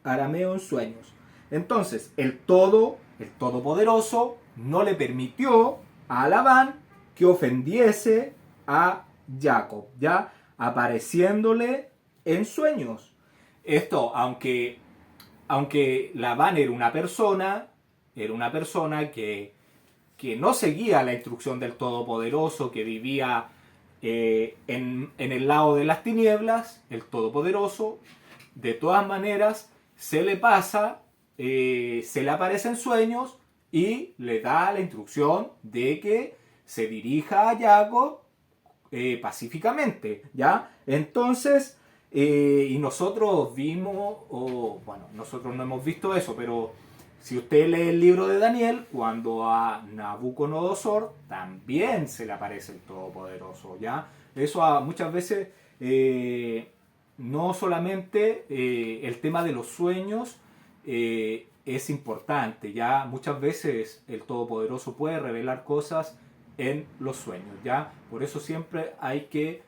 arameo en sueños. Entonces, el Todopoderoso no le permitió a Labán que ofendiese a Jacob, ya apareciéndole en sueños. Esto, aunque Labán era una persona que no seguía la instrucción del Todopoderoso, que vivía en el lado de las tinieblas, el Todopoderoso, de todas maneras, se le aparece en sueños y le da la instrucción de que se dirija a Jacob pacíficamente, ¿ya? Entonces, y nosotros nosotros no hemos visto eso, pero si usted lee el libro de Daniel, cuando a Nabucodonosor también se le aparece el Todopoderoso, ¿ya? Eso muchas veces, no solamente el tema de los sueños es importante, ¿ya? Muchas veces el Todopoderoso puede revelar cosas en los sueños, ¿ya? Por eso siempre hay que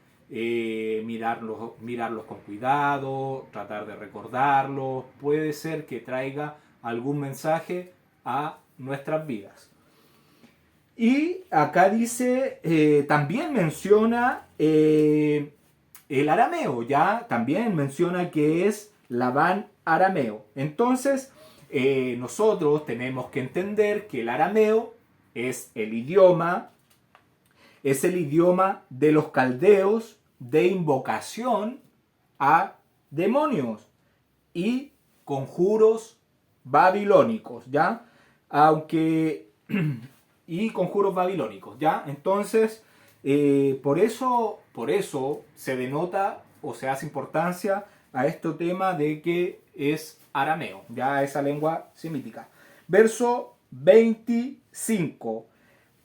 mirarlos con cuidado, tratar de recordarlos. Puede ser que traiga algún mensaje a nuestras vidas. Y acá dice, también menciona el arameo, ya también menciona que es Labán arameo. Entonces, nosotros tenemos que entender que el arameo es el idioma de los caldeos de invocación a demonios y conjuros babilónicos, ¿ya? Y conjuros babilónicos, ¿ya? Entonces, Por eso se denota o se hace importancia a este tema de que es arameo, ya esa lengua semítica. Verso 25.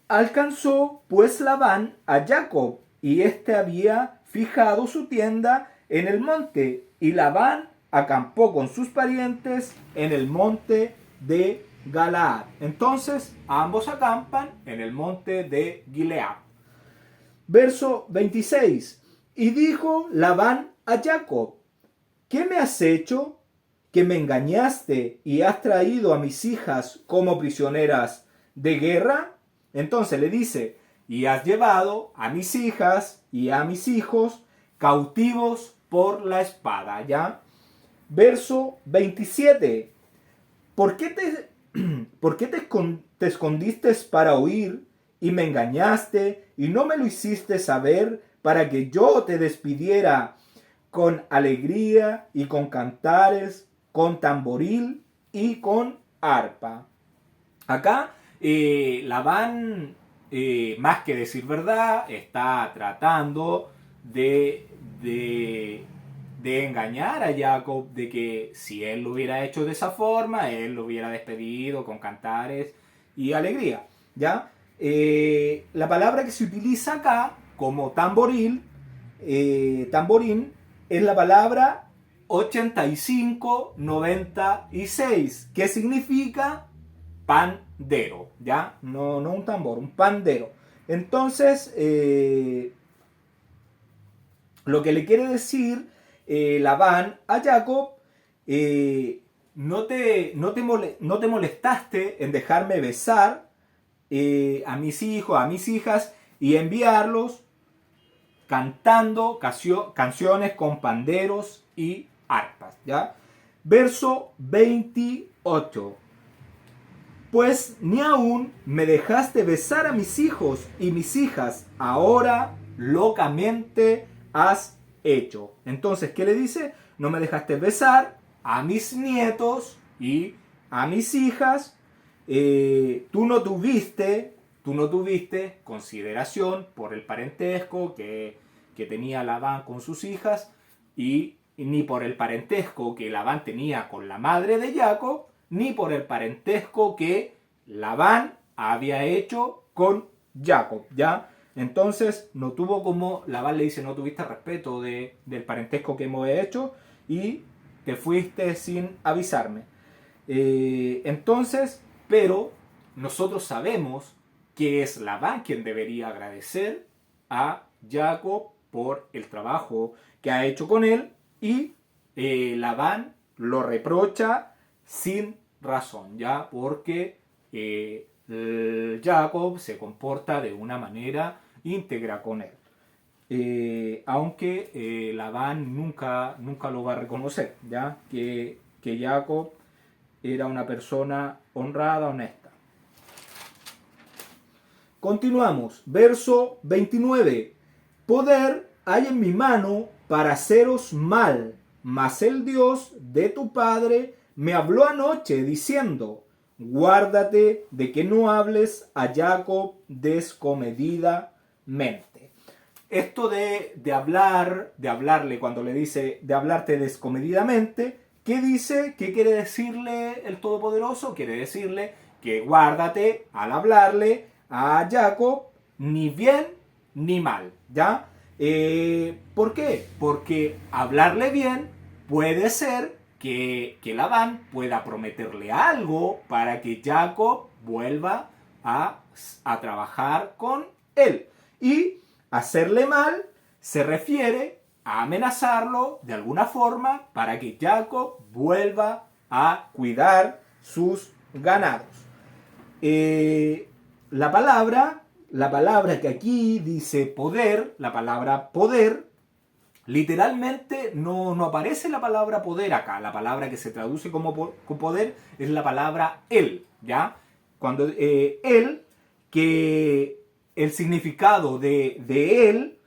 Alcanzó pues Labán a Jacob, y éste había fijado su tienda en el monte, y Labán acampó con sus parientes en el monte de Galaad. Entonces ambos acampan en el monte de Gilead. Verso 26. Y dijo Labán a Jacob: ¿qué me has hecho? Que me engañaste y has traído a mis hijas como prisioneras de guerra. Entonces le dice: y has llevado a mis hijas y a mis hijos cautivos por la espada. ¿Ya? Verso 27. ¿Por qué te escondiste para huir y me engañaste y no me lo hiciste saber para que yo te despidiera con alegría y con cantares, con tamboril y con arpa? Acá Labán, más que decir verdad, está tratando de engañar a Jacob, de que si él lo hubiera hecho de esa forma, él lo hubiera despedido con cantares y alegría. ¿Ya? La palabra que se utiliza acá como tamborín es la palabra 8596, que significa pandero, ¿ya? No un tambor, un pandero. Entonces, lo que le quiere decir Labán a Jacob: no te molestaste en dejarme besar a mis hijos, a mis hijas, y enviarlos cantando canciones con panderos y arpas. ¿Ya? Verso 28. Pues ni aún me dejaste besar a mis hijos y mis hijas, ahora locamente has hecho. Entonces, ¿qué le dice? No me dejaste besar a mis nietos y a mis hijas. Tú no tuviste consideración por el parentesco que tenía Labán con sus hijas, y ni por el parentesco que Labán tenía con la madre de Jacob, ni por el parentesco que Labán había hecho con Jacob, ¿ya? Entonces no tuvo, como Labán le dice, no tuviste respeto del parentesco que hemos hecho y te fuiste sin avisarme. Entonces, pero nosotros sabemos que es Labán quien debería agradecer a Jacob por el trabajo que ha hecho con él, y Labán lo reprocha sin razón, ¿ya? Porque Jacob se comporta de una manera íntegra con él. Aunque Labán nunca lo va a reconocer, ¿ya? Que Jacob era una persona honrada, honesta. Continuamos, verso 29. Poder hay en mi mano para haceros mal, mas el Dios de tu padre me habló anoche diciendo: guárdate de que no hables a Jacob descomedidamente. Esto de hablarle, cuando le dice de hablarte descomedidamente, ¿qué dice? ¿Qué quiere decirle el Todopoderoso? Quiere decirle que guárdate al hablarle a Jacob ni bien ni mal, ¿ya? ¿Por qué? Porque hablarle bien puede ser que Labán pueda prometerle algo para que Jacob vuelva a trabajar con él. Y hacerle mal se refiere a amenazarlo de alguna forma para que Jacob vuelva a cuidar sus ganados. La palabra que aquí dice poder, la palabra poder, literalmente no aparece la palabra poder acá. La palabra que se traduce como poder es la palabra él, ¿ya? Cuando él, que el significado de él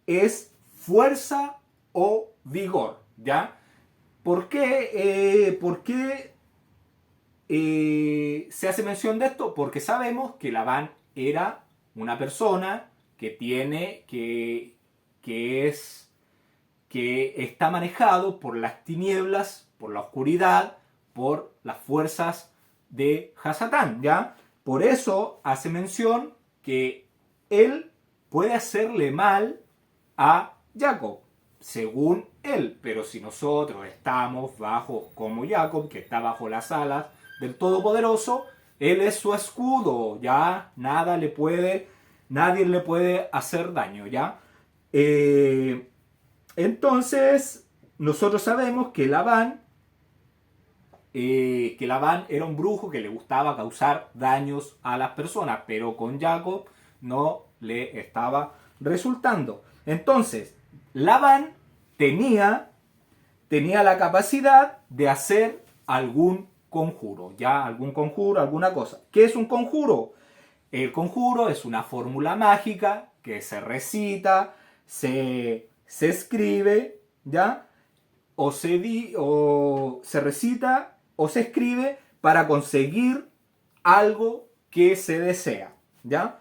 es fuerza o vigor, ¿ya? ¿Por qué se hace mención de esto? Porque sabemos que Labán era una persona que está manejado por las tinieblas, por la oscuridad, por las fuerzas de Hasatán, ¿ya? Por eso hace mención que él puede hacerle mal a Jacob, según él. Pero si nosotros estamos bajo, como Jacob, que está bajo las alas del Todopoderoso, él es su escudo, ¿ya? Nadie le puede hacer daño, ¿ya? Entonces, nosotros sabemos que Labán era un brujo que le gustaba causar daños a las personas, pero con Jacob no le estaba resultando. Entonces, Labán tenía la capacidad de hacer algún conjuro, ya algún conjuro, alguna cosa. ¿Qué es un conjuro? El conjuro es una fórmula mágica que se recita, se escribe, ¿ya? O se recita o se escribe para conseguir algo que se desea, ¿ya?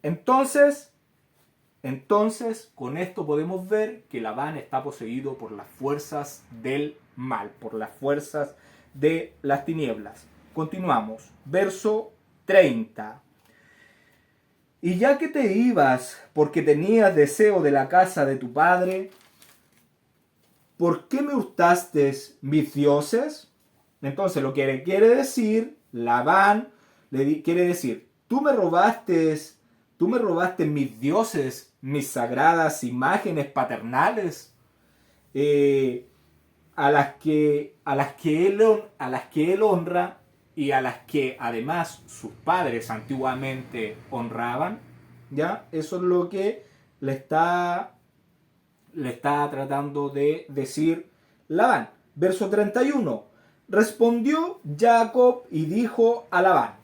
Entonces, con esto podemos ver que Labán está poseído por las fuerzas del mal, por las fuerzas de las tinieblas. Continuamos. Verso 30. Y ya que te ibas porque tenías deseo de la casa de tu padre, ¿por qué me hurtaste mis dioses? Entonces lo que le quiere decir Labán, quiere decir, tú me robaste mis dioses, mis sagradas imágenes paternales, a las que él honra y a las que además sus padres antiguamente honraban, ¿ya? Eso es lo que le está tratando de decir Labán. Verso 31. Respondió Jacob y dijo a Labán,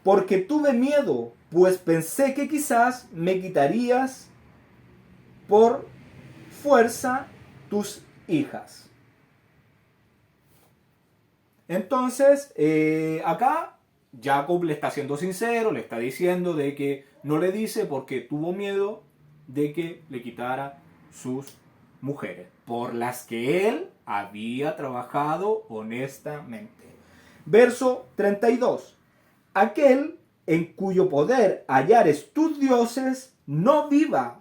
porque tuve miedo, pues pensé que quizás me quitarías por fuerza tus hijas. Entonces, acá Jacob le está siendo sincero, le está diciendo de que no le dice porque tuvo miedo de que le quitara sus mujeres, por las que él había trabajado honestamente. Verso 32. Aquel en cuyo poder hallares tus dioses no viva.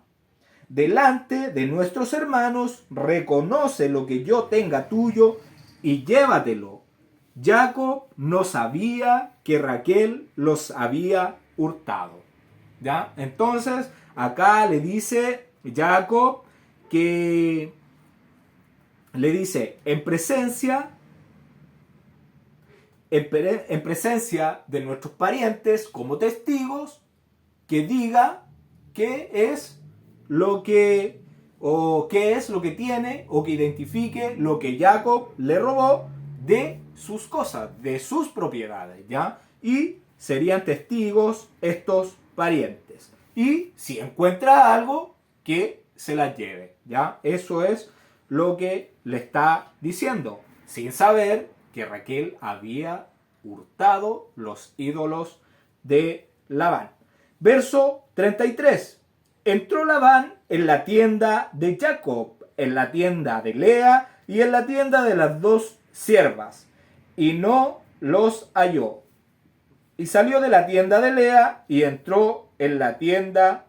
Delante de nuestros hermanos reconoce lo que yo tenga tuyo y llévatelo. Jacob no sabía que Raquel los había hurtado. ¿Ya? Entonces, acá le dice Jacob que le dice en presencia de nuestros parientes como testigos, que diga qué es lo que tiene, o que identifique lo que Jacob le robó de sus cosas, de sus propiedades, ¿ya? Y serían testigos estos parientes. Y si encuentra algo, que se las lleve, ¿ya? Eso es lo que le está diciendo, sin saber que Raquel había hurtado los ídolos de Labán. Verso 33. Entró Labán en la tienda de Jacob, en la tienda de Lea y en la tienda de las dos siervas, y no los halló. Y salió de la tienda de Lea y entró en la tienda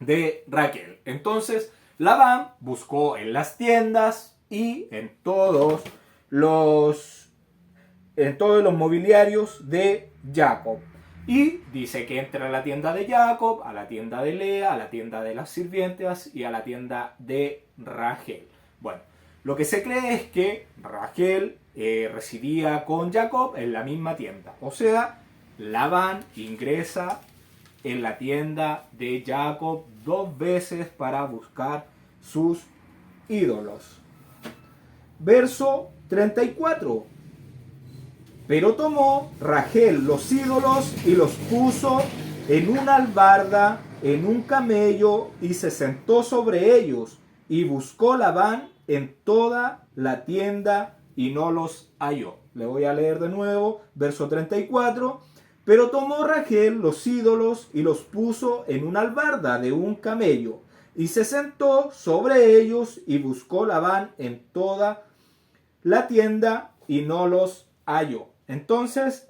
de Raquel. Entonces Labán buscó en las tiendas y en todos los mobiliarios de Jacob. Y dice que entra a la tienda de Jacob, a la tienda de Lea, a la tienda de las sirvientas y a la tienda de Rachel. Bueno, lo que se cree es que Rachel residía con Jacob en la misma tienda. O sea, Labán ingresa en la tienda de Jacob 2 veces para buscar sus ídolos. Verso 34. Pero tomó Rachel los ídolos y los puso en una albarda, en un camello, y se sentó sobre ellos. Y buscó Labán en toda la tienda y no los halló. Le voy a leer de nuevo, verso 34. Pero tomó Rachel los ídolos y los puso en una albarda de un camello, y se sentó sobre ellos, y buscó Labán en toda la tienda y no los halló. Entonces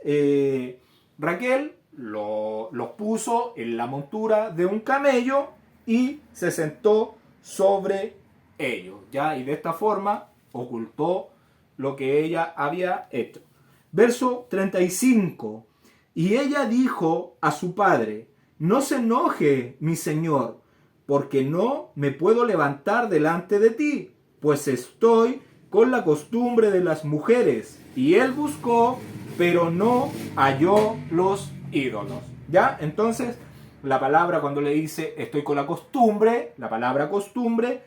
Raquel los puso en la montura de un camello y se sentó sobre ellos, ¿ya? Y de esta forma ocultó lo que ella había hecho. Verso 35. Y ella dijo a su padre: no se enoje, mi señor, porque no me puedo levantar delante de ti, pues estoy con la costumbre de las mujeres. Y él buscó, pero no halló los ídolos. ¿Ya? Entonces, la palabra cuando le dice estoy con la costumbre, la palabra costumbre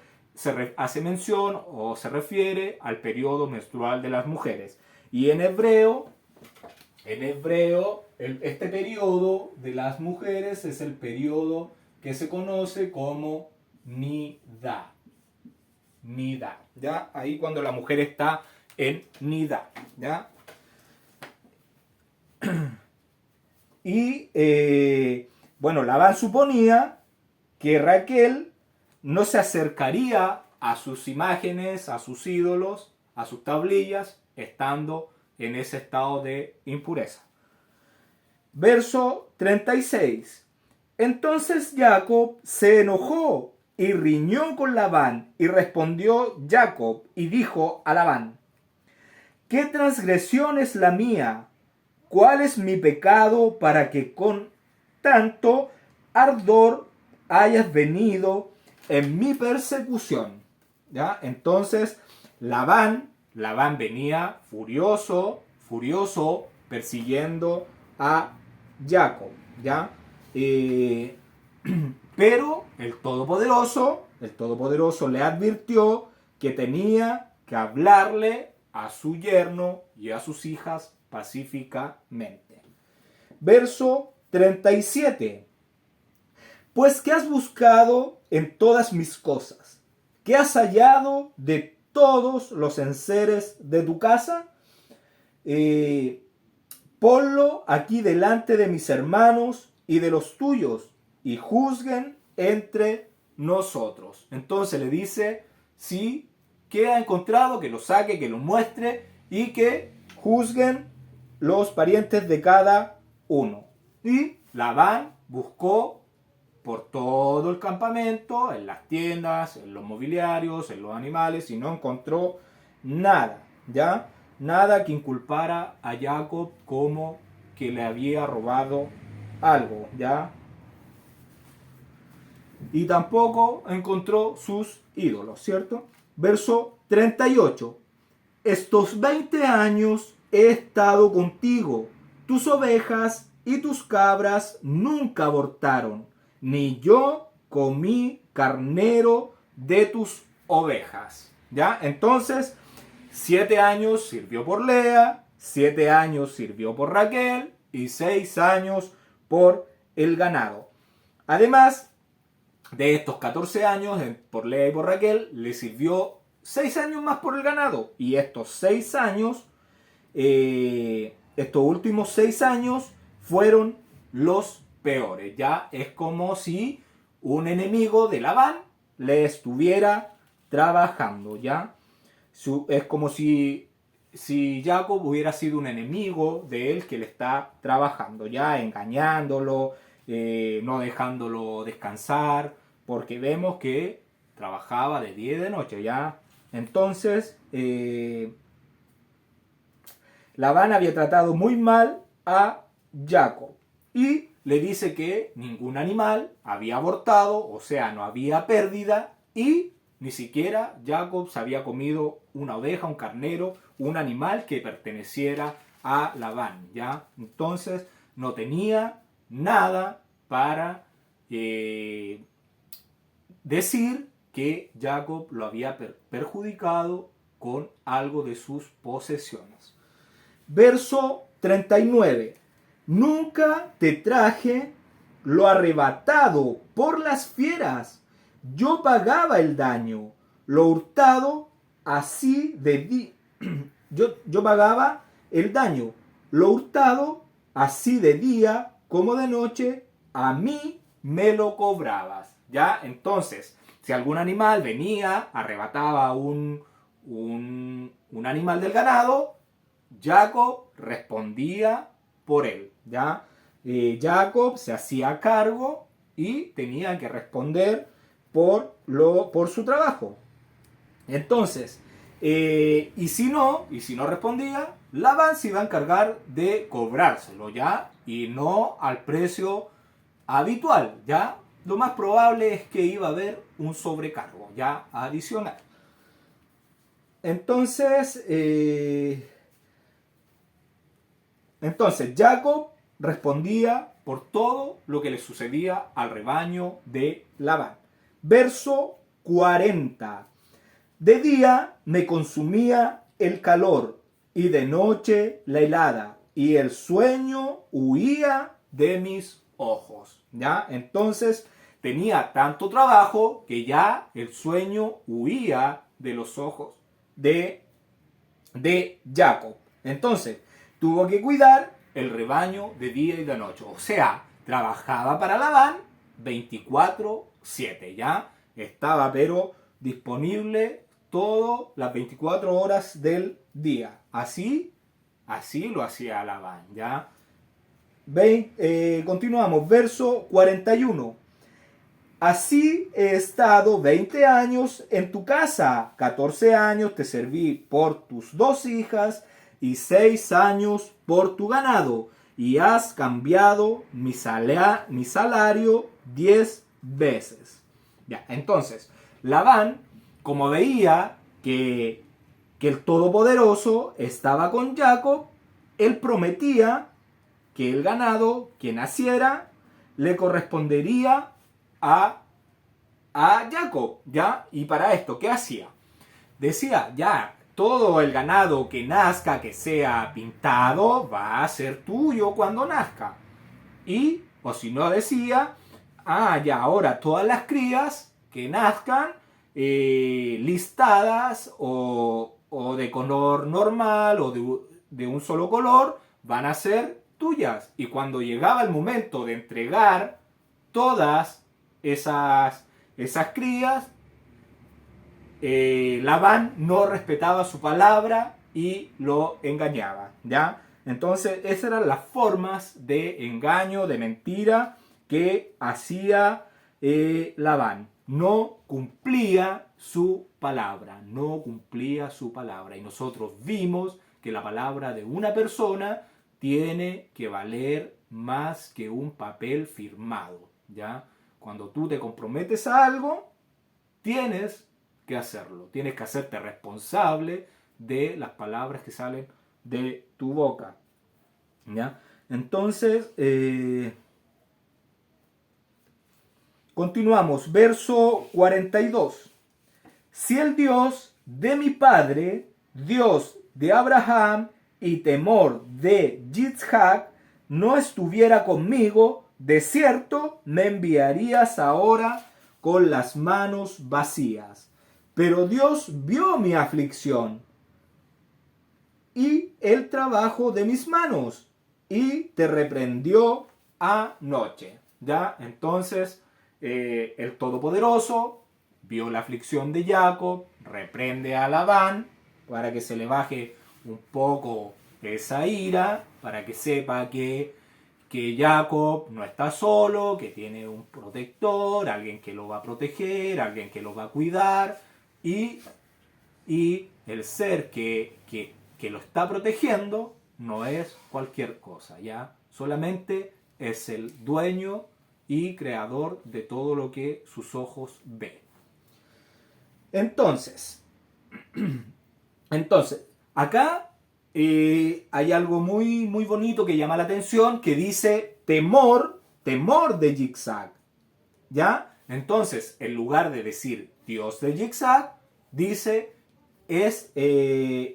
hace mención o se refiere al periodo menstrual de las mujeres. Y en hebreo, este periodo de las mujeres es el periodo que se conoce como nidá. Nidá, ¿ya? Ahí cuando la mujer está en nidá, ¿ya? Y bueno, Labán suponía que Raquel no se acercaría a sus imágenes, a sus ídolos, a sus tablillas, estando en ese estado de impureza. Verso 36. Entonces Jacob se enojó y riñó con Labán, y respondió Jacob y dijo a Labán: ¿qué transgresión es la mía? ¿Cuál es mi pecado para que con tanto ardor hayas venido en mi persecución? ¿Ya? Entonces Labán venía furioso persiguiendo a Jacob, ¿ya? Pero el Todopoderoso le advirtió que tenía que hablarle a su yerno y a sus hijas pacíficamente. Verso 37. Pues ¿qué has buscado en todas mis cosas? ¿Qué has hallado de todos los enseres de tu casa? Ponlo aquí delante de mis hermanos y de los tuyos, y juzguen entre nosotros. Entonces le dice, sí, que ha encontrado, que lo saque, que lo muestre, y que juzguen los parientes de cada uno. Y Labán buscó por todo el campamento, en las tiendas, en los mobiliarios, en los animales, y no encontró nada, ¿ya? Nada que inculpara a Jacob como que le había robado algo, ¿ya? Y tampoco encontró sus ídolos, ¿cierto? Verso 38. Estos 20 años he estado contigo, tus ovejas y tus cabras nunca abortaron, ni yo comí carnero de tus ovejas. ¿Ya? Entonces, 7 años sirvió por Lea, 7 años sirvió por Raquel y 6 años por el ganado. Además de estos 14 años por Lea y por Raquel, le sirvió 6 años más por el ganado. Y estos 6 años, estos últimos 6 años fueron los peores. Ya es como si un enemigo de Labán le estuviera trabajando, ¿ya? Es como si Jacob hubiera sido un enemigo de él que le está trabajando, ya engañándolo, no dejándolo descansar, porque vemos que trabajaba de día y de noche, ya. Entonces, Labán había tratado muy mal a Jacob y le dice que ningún animal había abortado, o sea, no había pérdida, y ni siquiera Jacob se había comido una oveja, un carnero, un animal que perteneciera a Labán, ¿ya? Entonces no tenía nada para decir que Jacob lo había perjudicado con algo de sus posesiones. Verso 39. Nunca te traje lo arrebatado por las fieras. Yo pagaba el daño, lo hurtado así debí. Yo pagaba el daño, lo hurtado así de día como de noche, a mí me lo cobrabas. ¿Ya? Entonces, si algún animal venía, arrebataba un animal del ganado, Jacob respondía por él. ¿Ya? Jacob se hacía cargo y tenía que responder por su trabajo. Entonces, y si no respondía, Labán se iba a encargar de cobrárselo, ¿ya? Y no al precio habitual, ¿ya? Lo más probable es que iba a haber un sobrecargo, ¿ya? Adicional. Entonces Jacob respondía por todo lo que le sucedía al rebaño de Labán. Verso 40. De día me consumía el calor y de noche la helada y el sueño huía de mis ojos. ¿Ya? Entonces tenía tanto trabajo que ya el sueño huía de los ojos de Jacob. Entonces tuvo que cuidar el rebaño de día y de noche. O sea, trabajaba para Labán 24/7. ¿Ya? Estaba pero disponible todas las 24 horas del día. Así lo hacía Labán, ¿ya? Continuamos, verso 41. Así he estado 20 años en tu casa, 14 años te serví por tus 2 hijas y 6 años por tu ganado, y has cambiado mi salario 10 veces. Ya, entonces, Labán, como veía que el Todopoderoso estaba con Jacob, él prometía que el ganado que naciera le correspondería a Jacob, ¿ya? Y para esto, ¿qué hacía? Decía, ya, todo el ganado que nazca, que sea pintado, va a ser tuyo cuando nazca. Y, o si no, decía, ya, ahora todas las crías que nazcan, listadas o de color normal o de un solo color, van a ser tuyas. Y cuando llegaba el momento de entregar todas esas crías, Labán no respetaba su palabra y lo engañaba, ¿ya? Entonces esas eran las formas de engaño, de mentira que hacía Labán. No cumplía su palabra, y nosotros vimos que la palabra de una persona tiene que valer más que un papel firmado, ¿ya? Cuando tú te comprometes a algo, tienes que hacerlo, tienes que hacerte responsable de las palabras que salen de tu boca, ¿ya? Entonces, continuamos, verso 42. Si el Dios de mi padre, Dios de Abraham y temor de Yitzhak, no estuviera conmigo, de cierto me enviarías ahora con las manos vacías. Pero Dios vio mi aflicción y el trabajo de mis manos y te reprendió anoche. ¿Ya? Entonces, el Todopoderoso vio la aflicción de Jacob, reprende a Labán para que se le baje un poco esa ira, para que sepa que Jacob no está solo, que tiene un protector, alguien que lo va a proteger, alguien que lo va a cuidar, y el ser que lo está protegiendo no es cualquier cosa, ¿ya? Solamente es el dueño y creador de todo lo que sus ojos ven. Entonces, acá hay algo muy, muy bonito que llama la atención, que dice temor de Yitzhak, ¿ya? Entonces, en lugar de decir Dios de Yitzhak, dice es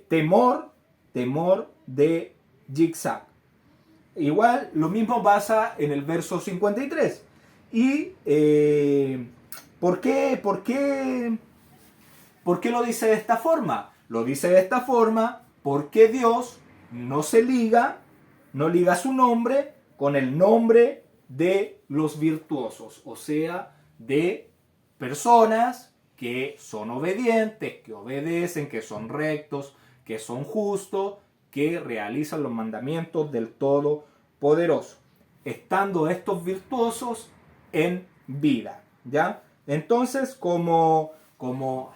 temor de Yitzhak. Igual, lo mismo pasa en el verso 53. ¿Y por qué lo dice de esta forma? Lo dice de esta forma porque Dios no se liga no liga su nombre con el nombre de los virtuosos, o sea, de personas que son obedientes, que obedecen, que son rectos, que son justos, que realizan los mandamientos del Todopoderoso, estando estos virtuosos en vida, ¿ya? Entonces, como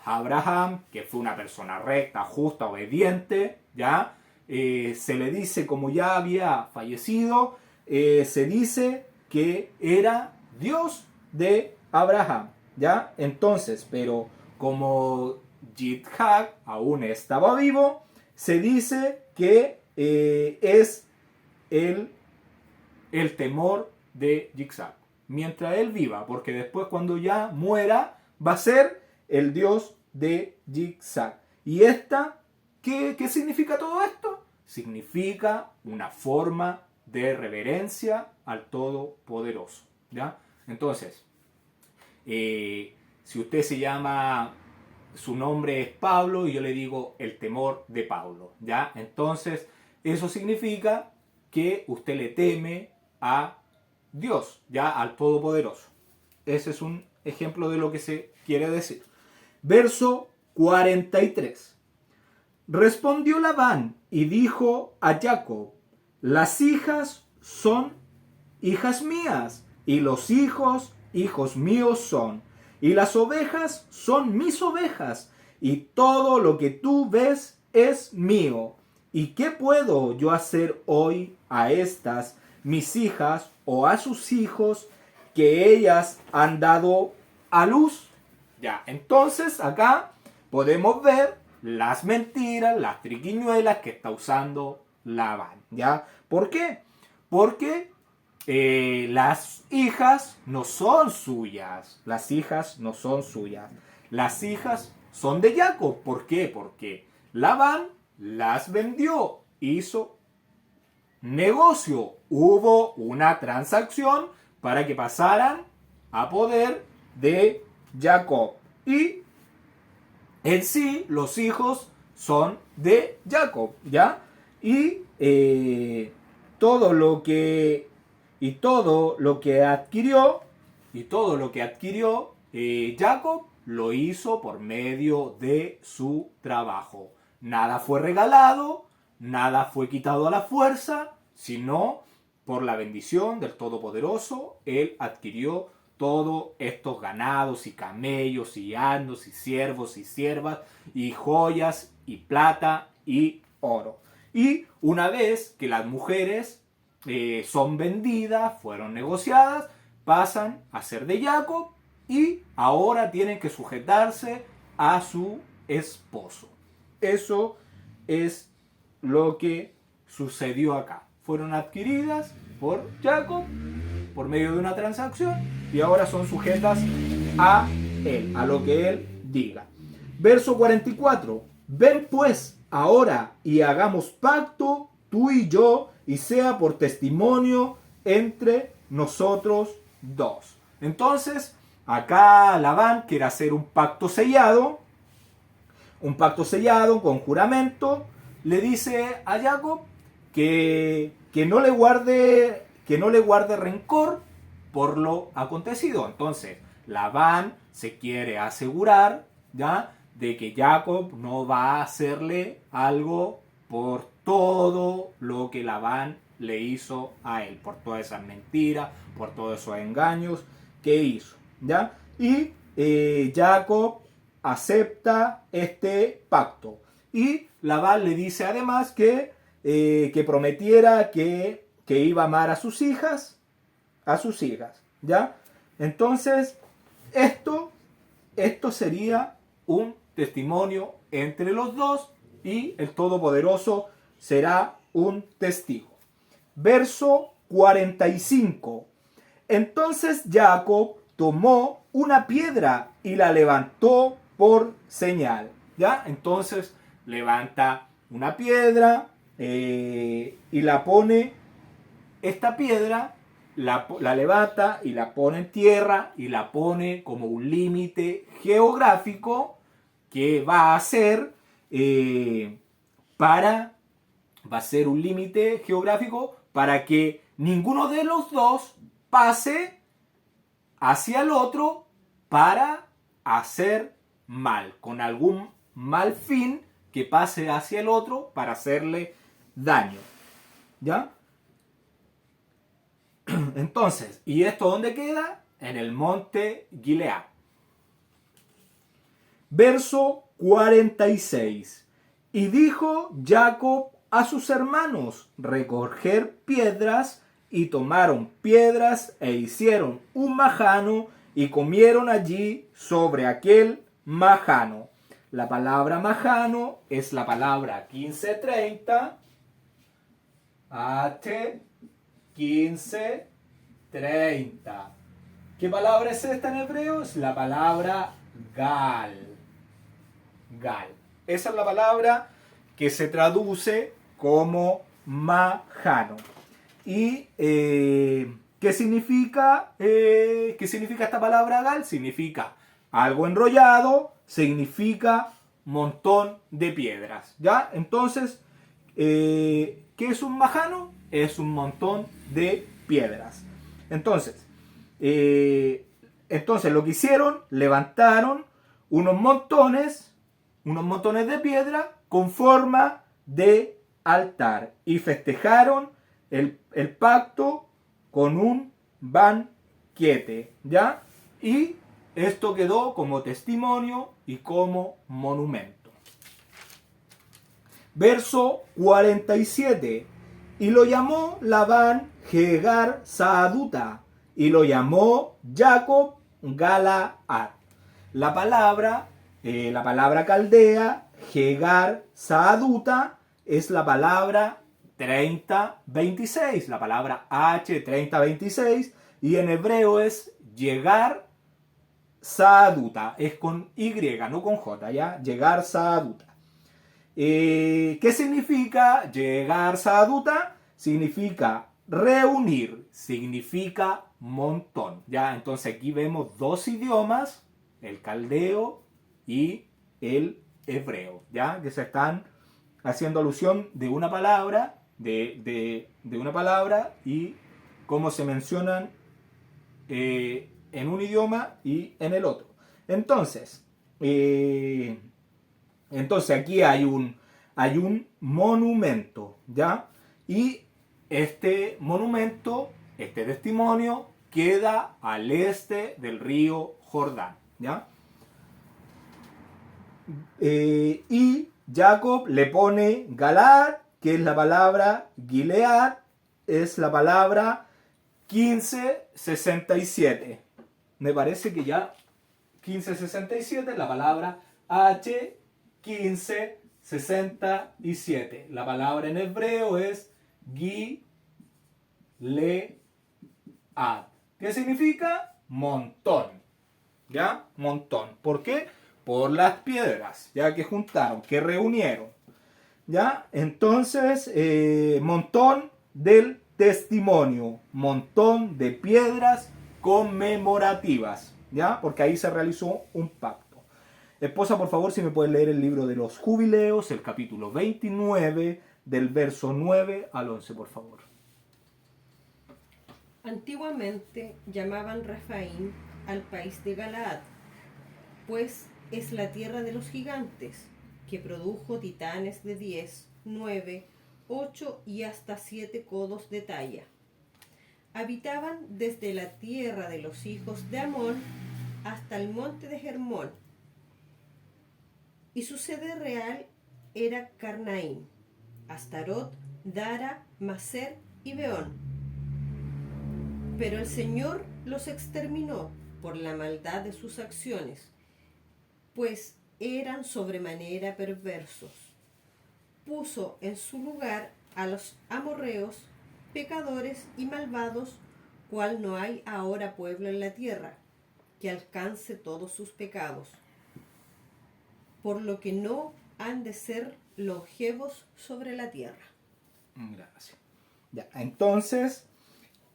Abraham, que fue una persona recta, justa, obediente, ¿ya? Se le dice, como ya había fallecido, se dice que era Dios de Abraham, ¿ya? Entonces, pero como Yitzhak aún estaba vivo, se dice que es el temor de Yitzhak mientras él viva, porque después cuando ya muera va a ser el Dios de Yitzhak. ¿Y qué significa todo esto? Significa una forma de reverencia al Todopoderoso, ¿ya? Entonces, si usted se llama, su nombre es Pablo y yo le digo el temor de Pablo, ¿ya? Entonces, eso significa que usted le teme a Dios, ya al Todopoderoso. Ese es un ejemplo de lo que se quiere decir. Verso 43. Respondió Labán y dijo a Jacob: las hijas son hijas mías, y los hijos, hijos míos son, y las ovejas son mis ovejas, y todo lo que tú ves es mío. ¿Y qué puedo yo hacer hoy a estas, mis hijas, o a sus hijos, que ellas han dado a luz? Ya, entonces acá podemos ver las mentiras, las triquiñuelas que está usando Labán, ¿ya? ¿Por qué? Porque las hijas no son suyas. Las hijas no son suyas. Las hijas son de Jacob. ¿Por qué? Porque Labán las vendió. Hizo negocio. Hubo una transacción para que pasaran a poder de Jacob. Y en sí, los hijos son de Jacob, ¿ya? Y todo lo que adquirió Jacob lo hizo por medio de su trabajo. Nada fue regalado, nada fue quitado a la fuerza, sino por la bendición del Todopoderoso. Él adquirió todos estos ganados y camellos y asnos y siervos y siervas y joyas y plata y oro. Y una vez que las mujeres son vendidas, fueron negociadas, pasan a ser de Jacob y ahora tienen que sujetarse a su esposo. Eso es lo que sucedió acá. Fueron adquiridas por Jacob por medio de una transacción y ahora son sujetas a él, a lo que él diga. Verso 44. Ven pues ahora y hagamos pacto tú y yo, y sea por testimonio entre nosotros dos. Entonces, acá Labán quiere hacer un pacto sellado con juramento. Le dice a Jacob que no le guarde rencor por lo acontecido. Entonces, Labán se quiere asegurar, ¿ya?, de que Jacob no va a hacerle algo por todo lo que Labán le hizo a él, por todas esas mentiras, por todos esos engaños que hizo, ¿ya? Y Jacob acepta este pacto. Y Labán le dice además que prometiera que iba a amar a sus hijas, ¿ya? Entonces, esto sería un testimonio entre los dos y el Todopoderoso será un testigo. Verso 45. Entonces Jacob tomó una piedra y la levantó por señal, ¿ya? Entonces levanta una piedra y la pone, esta piedra la levanta y la pone en tierra y la pone como un límite geográfico que va a ser un límite geográfico para que ninguno de los dos pase hacia el otro para hacer mal, con algún mal fin que pase hacia el otro para hacerle daño. ¿Ya? Entonces, ¿y esto dónde queda? En el monte Gilead. Verso 46. Y dijo Jacob a sus hermanos: recoger piedras, y tomaron piedras e hicieron un majano y comieron allí sobre aquel majano. La palabra majano es la palabra 1530. H 1530. ¿Qué palabra es esta en hebreo? Es la palabra gal. Gal. Esa es la palabra que se traduce como majano. ¿Y qué significa esta palabra gal? Significa algo enrollado, significa montón de piedras. ¿Ya? Entonces, ¿qué es un majano? Es un montón de piedras. Entonces lo que hicieron, levantaron unos montones de piedra con forma de altar y festejaron el pacto con un banquete, ¿ya? Y esto quedó como testimonio y como monumento. Verso 47. Y lo llamó Labán Jegar Saaduta, y lo llamó Jacob Galaad. La palabra caldea Jegar Saaduta es la palabra 3026, la palabra H3026, y en hebreo es llegar Saaduta, es con Y, no con J, ¿ya? Llegar Saaduta. ¿Qué significa llegar Saaduta? Significa reunir, significa montón, ¿ya? Entonces aquí vemos dos idiomas, el caldeo y el hebreo, ¿ya? Que se están haciendo alusión de una palabra, de una palabra y cómo se mencionan en un idioma y en el otro. Entonces aquí hay un monumento, ¿ya? Y este monumento, este testimonio, queda al este del río Jordán, ¿ya? Y Jacob le pone Galaad, que es la palabra Gilead, es la palabra 1567. Me parece que ya 1567, la palabra H 1567. La palabra en hebreo es Gilead. ¿Qué significa? Montón. ¿Ya? Montón. ¿Por qué? Por las piedras, ya que juntaron, que reunieron. ¿Ya? Entonces, montón del testimonio, montón de piedras conmemorativas, ¿ya? Porque ahí se realizó un pacto. Esposa, por favor, si me puedes leer el libro de los jubileos, el capítulo 29, del verso 9 al 11, por favor. Antiguamente llamaban Refaim al país de Galaad, pues es la tierra de los gigantes, que produjo titanes de 10, 9, 8 y hasta 7 codos de talla. Habitaban desde la tierra de los hijos de Amón hasta el monte de Hermón, y su sede real era Carnaim, Astarot, Dara, Maser y Beón. Pero el Señor los exterminó por la maldad de sus acciones, pues eran sobremanera perversos. Puso en su lugar a los amorreos, pecadores y malvados, cual no hay ahora pueblo en la tierra, que alcance todos sus pecados, por lo que no han de ser longevos sobre la tierra. Gracias. Ya, entonces,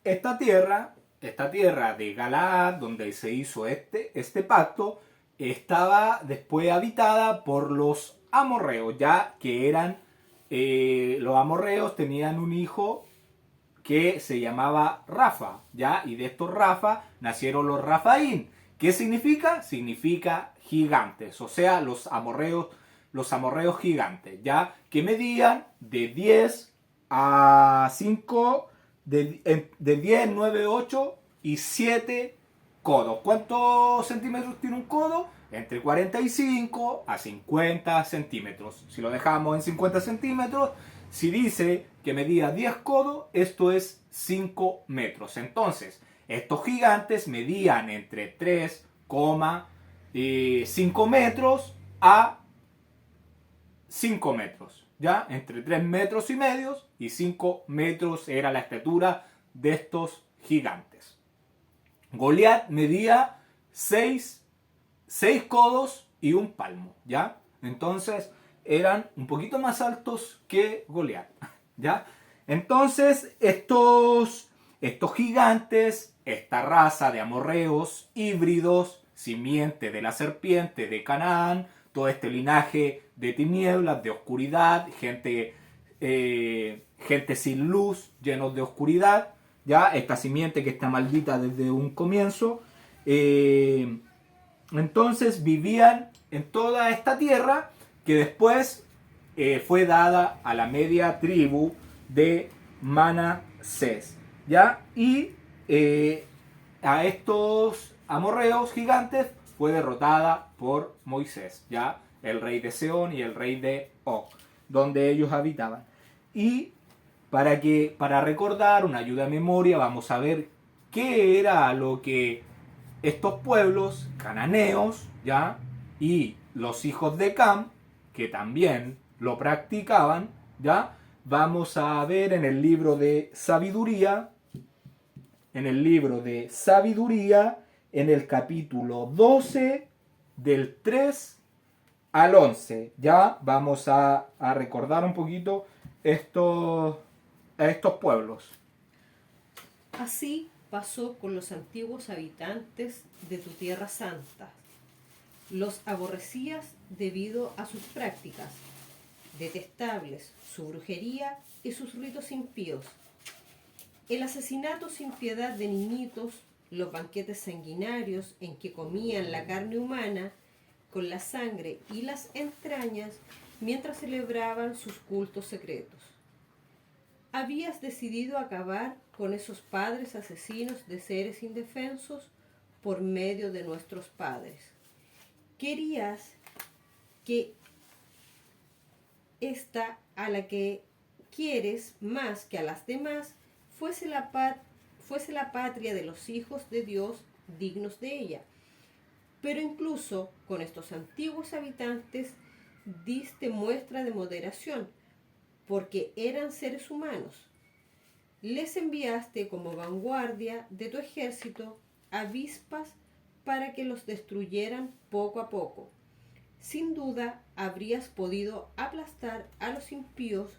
esta tierra de Galaad, donde se hizo este pacto, estaba después habitada por los amorreos, ya que eran, los amorreos tenían un hijo que se llamaba Rafa, ¿ya? Y de estos Rafa nacieron los Rafaín. ¿Qué significa? Significa gigantes, o sea, los amorreos gigantes, ¿ya? Que medían de 10 a 5, de 10, 9, 8 y 7 codos. ¿Cuántos centímetros tiene un codo? Entre 45 a 50 centímetros. Si lo dejamos en 50 centímetros, si dice que medía 10 codos, esto es 5 metros. Entonces, estos gigantes medían entre 3,5 metros a 5 metros. ¿Ya? Entre 3 metros y medio y 5 metros era la estatura de estos gigantes. Goliat medía 6 codos y un palmo, ¿ya? Entonces eran un poquito más altos que Goliat, ¿ya? Entonces estos gigantes, esta raza de amorreos híbridos, simiente de la serpiente de Canaán, todo este linaje de tinieblas, de oscuridad, gente sin luz, llenos de oscuridad, ya esta simiente que está maldita desde un comienzo. Entonces vivían en toda esta tierra que después fue dada a la media tribu de Manasés, ¿ya? Y a estos amorreos gigantes fue derrotada por Moisés, ¿ya? El rey de Seón y el rey de Og, donde ellos habitaban. Y para recordar, una ayuda a memoria, vamos a ver qué era lo que estos pueblos cananeos, ¿ya? Y los hijos de Cam, que también lo practicaban, ¿ya? Vamos a ver en el libro de Sabiduría, en el capítulo 12, del 3 al 11, ¿ya? Vamos a recordar un poquito a estos pueblos. Así pasó con los antiguos habitantes de tu tierra santa. Los aborrecías debido a sus prácticas detestables, su brujería y sus ritos impíos. El asesinato sin piedad de niñitos, los banquetes sanguinarios en que comían la carne humana con la sangre y las entrañas mientras celebraban sus cultos secretos. Habías decidido acabar con esos padres asesinos de seres indefensos por medio de nuestros padres. Querías que esta, a la que quieres más que a las demás, fuese la patria de los hijos de Dios dignos de ella. Pero incluso con estos antiguos habitantes diste muestra de moderación, porque eran seres humanos. Les enviaste como vanguardia de tu ejército avispas para que los destruyeran poco a poco. Sin duda habrías podido aplastar a los impíos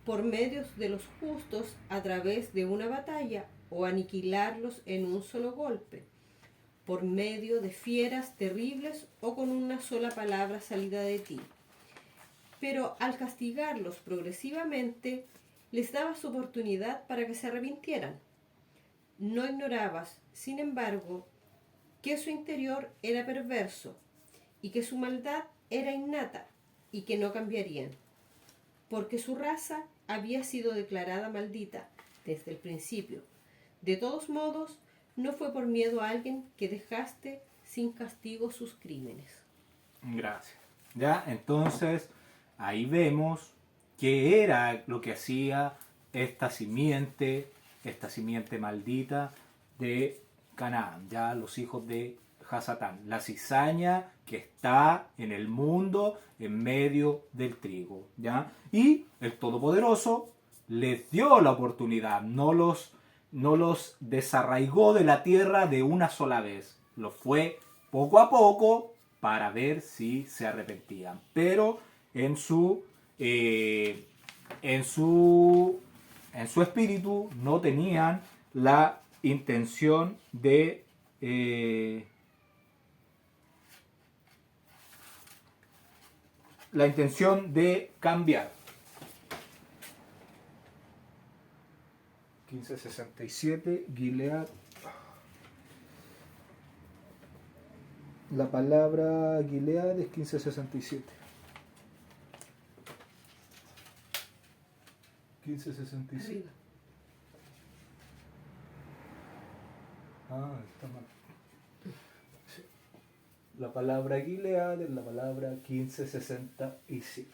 por medio de los justos a través de una batalla o aniquilarlos en un solo golpe, por medio de fieras terribles o con una sola palabra salida de ti. Pero al castigarlos progresivamente, les dabas oportunidad para que se arrepintieran. No ignorabas, sin embargo, que su interior era perverso y que su maldad era innata y que no cambiarían, porque su raza había sido declarada maldita desde el principio. De todos modos, no fue por miedo a alguien que dejaste sin castigo sus crímenes. Gracias. Ya, entonces ahí vemos qué era lo que hacía esta simiente maldita de Canaán, ya los hijos de Hasatán, la cizaña que está en el mundo en medio del trigo, ¿ya? Y el Todopoderoso les dio la oportunidad, no los desarraigó de la tierra de una sola vez, los fue poco a poco para ver si se arrepentían, pero en su espíritu no tenían la intención de cambiar. 1567, Gilead. La palabra Gilead es 1567. 1567. Ah, está mal. Sí. La palabra Gilead es la palabra 1567.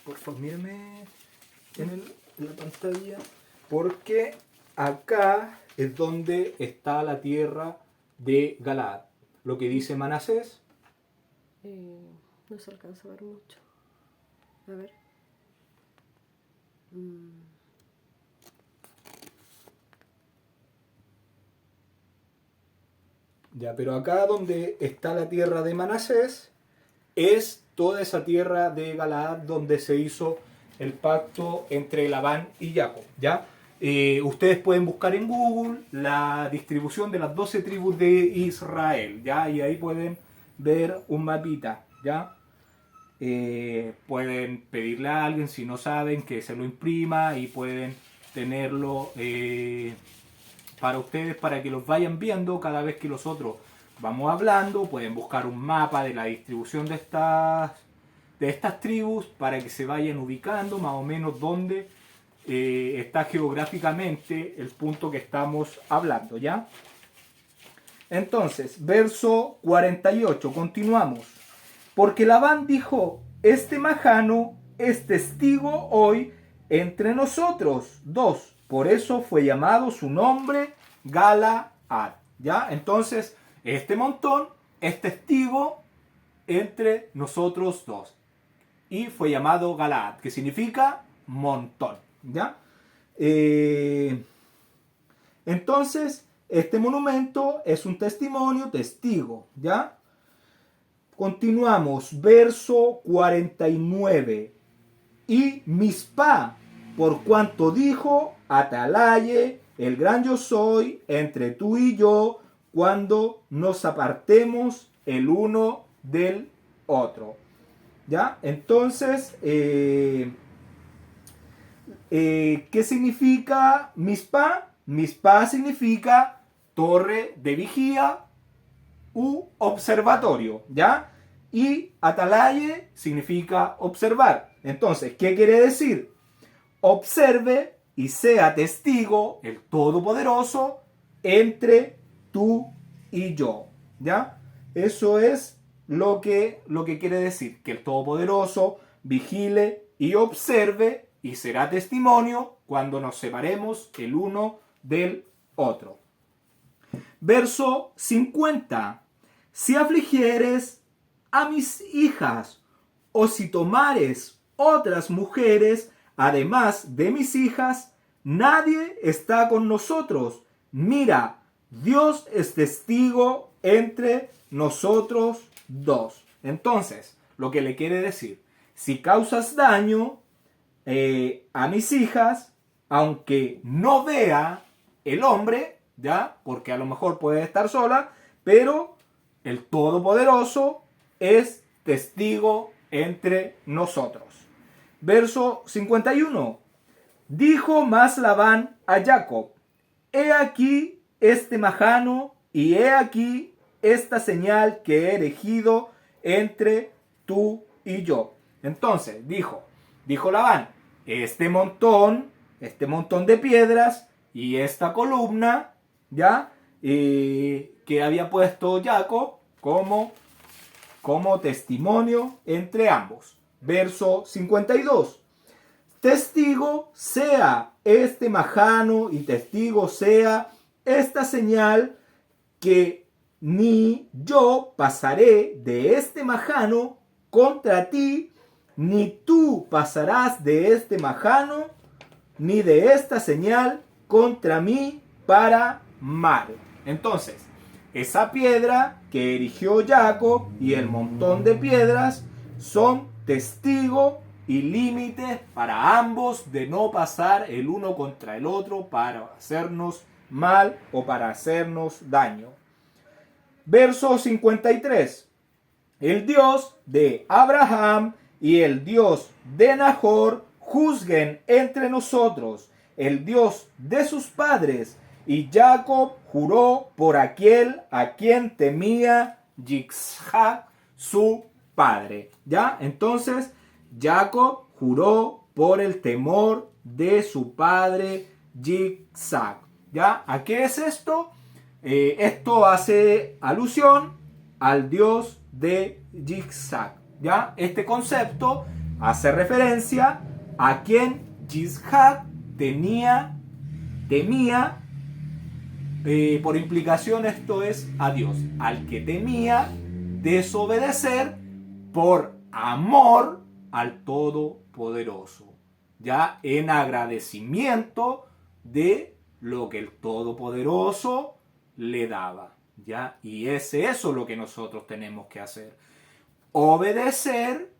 Por favor, mírame en la pantalla, porque acá es donde está la tierra de Galaad. Lo que dice Manasés. No se alcanza a ver mucho. A ver. Ya, pero acá donde está la tierra de Manasés es toda esa tierra de Galaad donde se hizo el pacto entre Labán y Jacob, ¿ya? Ustedes pueden buscar en Google la distribución de las 12 tribus de Israel, ¿ya? Y ahí pueden ver un mapita, ¿ya? Pueden pedirle a alguien, si no saben, que se lo imprima y pueden tenerlo para ustedes, para que los vayan viendo cada vez que nosotros vamos hablando. Pueden buscar un mapa de la distribución de estas tribus para que se vayan ubicando más o menos dónde está geográficamente el punto que estamos hablando, ¿ya? Entonces, verso 48, continuamos. Porque Labán dijo, este majano es testigo hoy entre nosotros dos. Por eso fue llamado su nombre Galaad, ¿ya? Entonces, este montón es testigo entre nosotros dos. Y fue llamado Galaad, que significa montón, ¿ya? Entonces, este monumento es un testigo, ¿ya? Continuamos, verso 49. Y Mispa, por cuanto dijo, Atalaye, el gran yo soy, entre tú y yo, cuando nos apartemos el uno del otro. ¿Ya? Entonces, ¿qué significa Mispa? Mispa significa torre de vigía u observatorio, ¿ya? Y Atalaye significa observar. Entonces, ¿qué quiere decir? Observe y sea testigo el Todopoderoso entre tú y yo, ¿ya? Eso es lo que quiere decir, que el Todopoderoso vigile y observe y será testimonio cuando nos separemos el uno del otro. Verso 50. Si afligieres a mis hijas, o si tomares otras mujeres, además de mis hijas, nadie está con nosotros. Mira, Dios es testigo entre nosotros dos. Entonces, lo que le quiere decir, si causas daño a mis hijas, aunque no vea el hombre, ¿ya? Porque a lo mejor puede estar sola, pero el Todopoderoso es testigo entre nosotros. Verso 51. Dijo más Labán a Jacob, he aquí este majano y he aquí esta señal que he erigido entre tú y yo. Entonces, dijo Labán, este montón de piedras y esta columna, ¿ya? Que había puesto Jacob como testimonio entre ambos. Verso 52. Testigo sea este majano y testigo sea esta señal que ni yo pasaré de este majano contra ti, ni tú pasarás de este majano, ni de esta señal contra mí para mal. Entonces, esa piedra que erigió Jacob y el montón de piedras son testigo y límites para ambos de no pasar el uno contra el otro para hacernos mal o para hacernos daño. Verso 53. El Dios de Abraham y el Dios de Nahor juzguen entre nosotros el Dios de sus padres. Y Jacob juró por aquel a quien temía Yitzhak, su padre. ¿Ya? Entonces, Jacob juró por el temor de su padre Yitzhak. ¿Ya? ¿A qué es esto? Esto hace alusión al Dios de Yitzhak. ¿Ya? Este concepto hace referencia a quien Yitzhak temía, por implicación esto es a Dios, al que temía desobedecer por amor al Todopoderoso, ya en agradecimiento de lo que el Todopoderoso le daba, ya, y es eso lo que nosotros tenemos que hacer, obedecer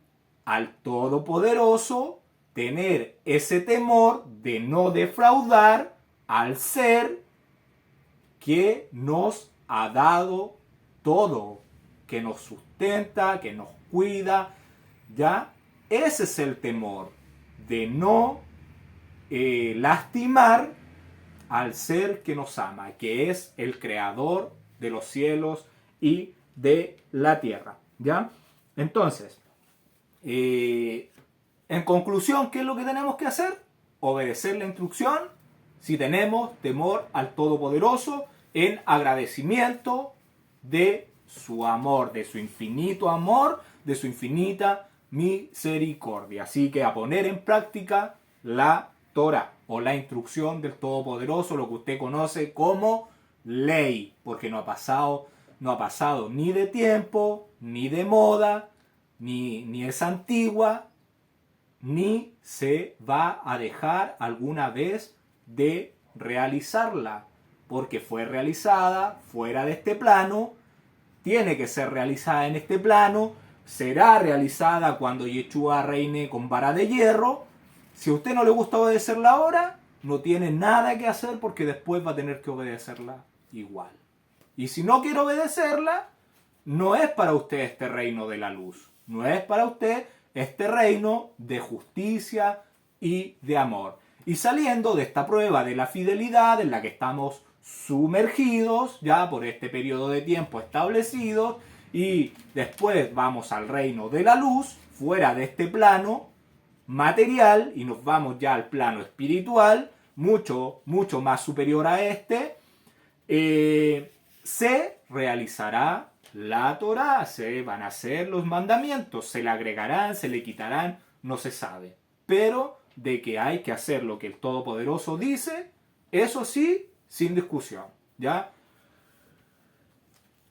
al Todopoderoso, tener ese temor de no defraudar al ser que nos ha dado todo, que nos sustenta, que nos cuida, ¿ya? Ese es el temor, de no lastimar al ser que nos ama, que es el creador de los cielos y de la tierra, ¿ya? Entonces, en conclusión, ¿qué es lo que tenemos que hacer? Obedecer la instrucción si tenemos temor al Todopoderoso en agradecimiento de su amor, de su infinito amor, de su infinita misericordia. Así que a poner en práctica la Torah o la instrucción del Todopoderoso, lo que usted conoce como ley, porque no ha pasado ni de tiempo, ni de moda, ni es antigua, ni se va a dejar alguna vez de realizarla, porque fue realizada fuera de este plano, tiene que ser realizada en este plano, será realizada cuando Yeshua reine con vara de hierro. Si a usted no le gusta obedecerla ahora, no tiene nada que hacer porque después va a tener que obedecerla igual. Y si no quiere obedecerla, no es para usted este reino de la luz, no es para usted este reino de justicia y de amor. Y saliendo de esta prueba de la fidelidad en la que estamos sumergidos ya por este periodo de tiempo establecido, y después vamos al reino de la luz, fuera de este plano material, y nos vamos ya al plano espiritual, mucho más superior a este, se realizará la Torah, se van a hacer los mandamientos, se le agregarán, se le quitarán, no se sabe. Pero de que hay que hacer lo que el Todopoderoso dice, eso sí, sin discusión, ¿ya?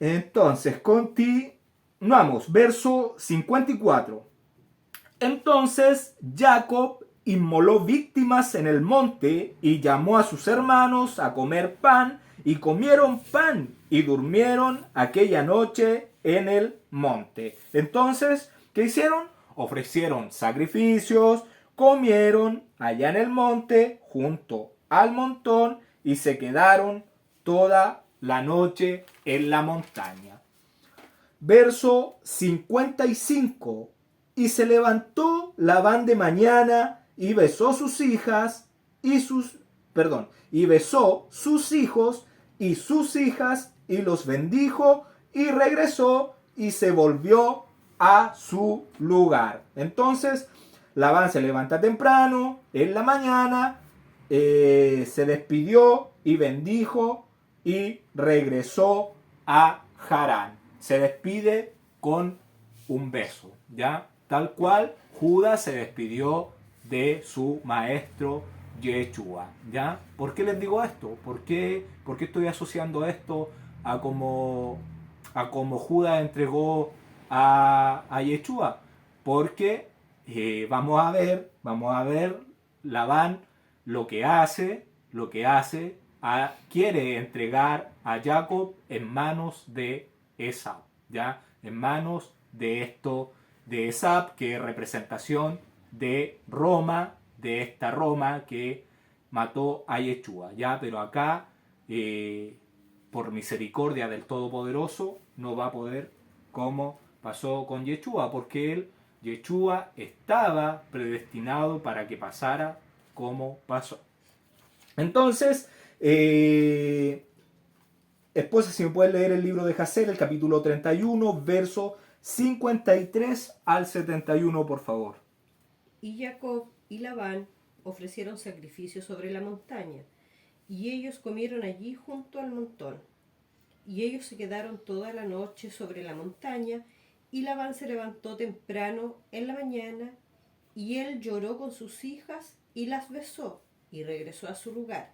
Entonces, continuamos, verso 54. Entonces Jacob inmoló víctimas en el monte y llamó a sus hermanos a comer pan, y comieron pan y durmieron aquella noche en el monte. Entonces, ¿qué hicieron? Ofrecieron sacrificios, comieron allá en el monte junto al montón y se quedaron toda la noche en la montaña. Verso 55. Y se levantó Labán de mañana y besó sus hijas y besó sus hijos y sus hijas y los bendijo y regresó y se volvió a su lugar. Entonces Labán se levanta temprano en la mañana, se despidió y bendijo y regresó a Harán. Se despide con un beso, ¿ya? Tal cual Judas se despidió de su maestro Yeshua, ¿ya? ¿Por qué les digo esto? ¿Por qué estoy asociando esto a como Judas entregó a Yeshua? Porque vamos a ver Labán lo que hace, quiere entregar a Jacob en manos de Esaú, ¿ya? En manos de Esaú, que es representación de Roma, de esta Roma que mató a Yeshua, ¿ya? Pero acá, por misericordia del Todopoderoso, no va a poder, como pasó con Yeshua, porque él Yeshua estaba predestinado para que pasara como pasó. Entonces, esposa, si me puedes leer el libro de Jacer, el capítulo 31, verso 53 al 71, por favor. Y Jacob y Labán ofrecieron sacrificio sobre la montaña, y ellos comieron allí junto al montón. Y ellos se quedaron toda la noche sobre la montaña, y Labán se levantó temprano en la mañana, y él lloró con sus hijas y las besó, y regresó a su lugar.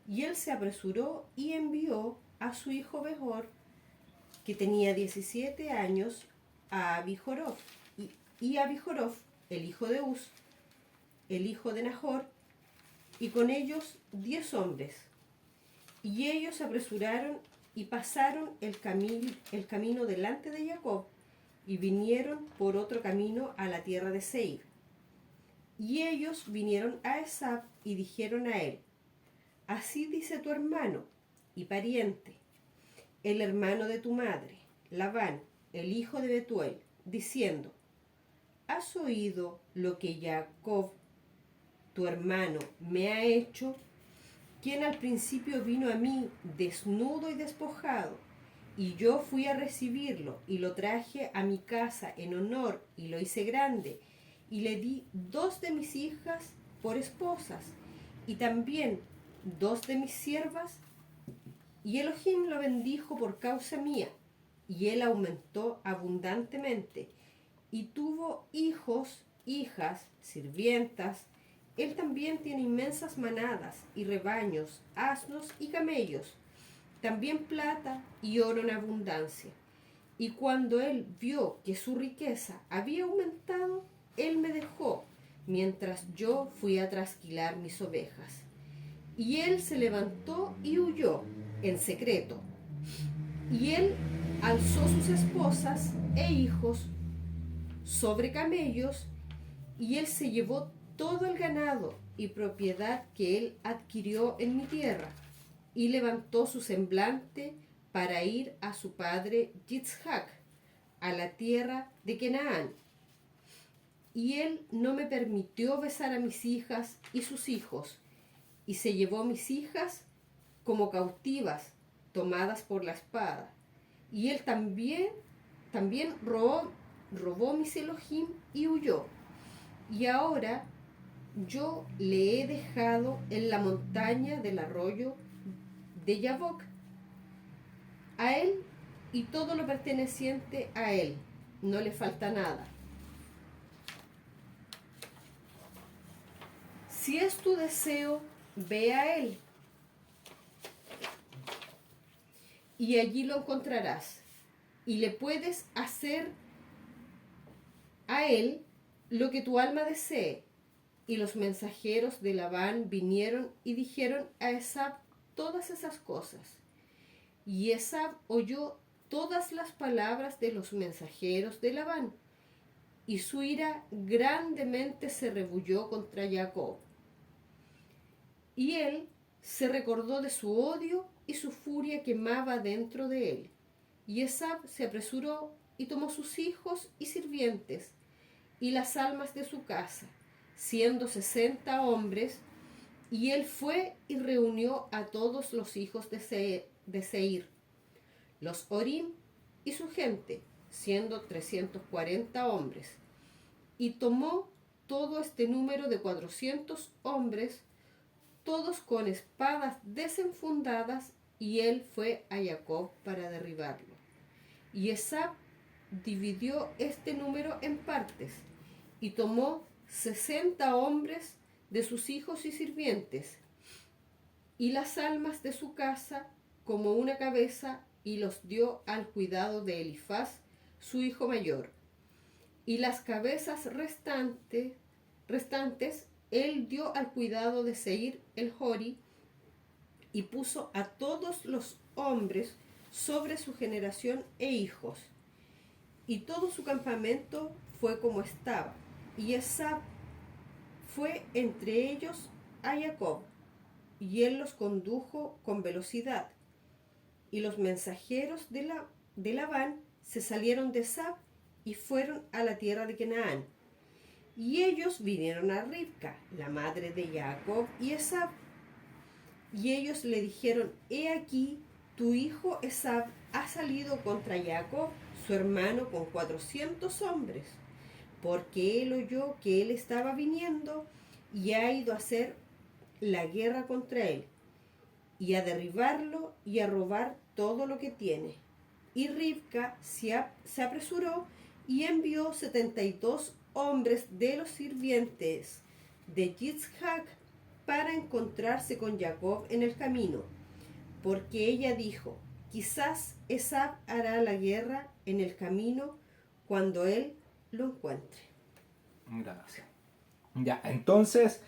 Y él se apresuró y envió a su hijo Bejor, que tenía 17 años, a Abijorov, y Abijorov, el hijo de Uz, el hijo de Nahor, y con ellos 10 hombres. Y ellos se apresuraron y pasaron el camino delante de Jacob, y vinieron por otro camino a la tierra de Seir. Y ellos vinieron a Esab y dijeron a él: así dice tu hermano y pariente, el hermano de tu madre, Labán, el hijo de Betuel, diciendo: ¿has oído lo que Jacob, tu hermano, me ha hecho? Quien al principio vino a mí desnudo y despojado, y yo fui a recibirlo, y lo traje a mi casa en honor, y lo hice grande, y le di 2 de mis hijas por esposas, y también 2 de mis siervas, y Elohim lo bendijo por causa mía, y él aumentó abundantemente, y tuvo hijos, hijas, sirvientas. Él también tiene inmensas manadas y rebaños, asnos y camellos, también plata y oro en abundancia. Y cuando él vio que su riqueza había aumentado, él me dejó, mientras yo fui a trasquilar mis ovejas. Y él se levantó y huyó en secreto. Y él alzó sus esposas e hijos sobre camellos, y él se llevó todo el ganado y propiedad que él adquirió en mi tierra, y levantó su semblante para ir a su padre Yitzhak, a la tierra de Canaán. Y él no me permitió besar a mis hijas y sus hijos, y se llevó mis hijas como cautivas, tomadas por la espada. Y él también robó mis Elohim y huyó. Y ahora yo le he dejado en la montaña del arroyo de Yabok, a él y todo lo perteneciente a él, no le falta nada. Si es tu deseo, ve a él, y allí lo encontrarás, y le puedes hacer a él lo que tu alma desee. Y los mensajeros de Labán vinieron y dijeron a Esab todas esas cosas. Y Esab oyó todas las palabras de los mensajeros de Labán, y su ira grandemente se rebulló contra Jacob. Y él se recordó de su odio, y su furia quemaba dentro de él. Y Esab se apresuró y tomó sus hijos y sirvientes, y las almas de su casa, siendo 60 hombres, y él fue y reunió a todos los hijos de Seir, los Orim y su gente, siendo 340 hombres, y tomó todo este número de 400 hombres, todos con espadas desenfundadas, y él fue a Jacob para derribarlo. Y Esab dividió este número en partes, y tomó 60 hombres de sus hijos y sirvientes, y las almas de su casa como una cabeza, y los dio al cuidado de Elifaz, su hijo mayor. Y las cabezas restantes él dio al cuidado de Seir el Jori, y puso a todos los hombres sobre su generación e hijos. Y todo su campamento fue como estaba. Y Esab fue entre ellos a Jacob, y él los condujo con velocidad. Y los mensajeros de Labán se salieron de Esab y fueron a la tierra de Canaán. Y ellos vinieron a Ribca, la madre de Jacob y Esab. Y ellos le dijeron: he aquí, tu hijo Esab ha salido contra Jacob, su hermano, con 400 hombres, porque él oyó que él estaba viniendo y ha ido a hacer la guerra contra él, y a derribarlo y a robar todo lo que tiene. Y Ribca se apresuró y envió 72 hombres de los sirvientes de Yitzhak para encontrarse con Jacob en el camino, porque ella dijo: quizás Esab hará la guerra en el camino cuando él lo encuentre. Gracias. Ya, entonces,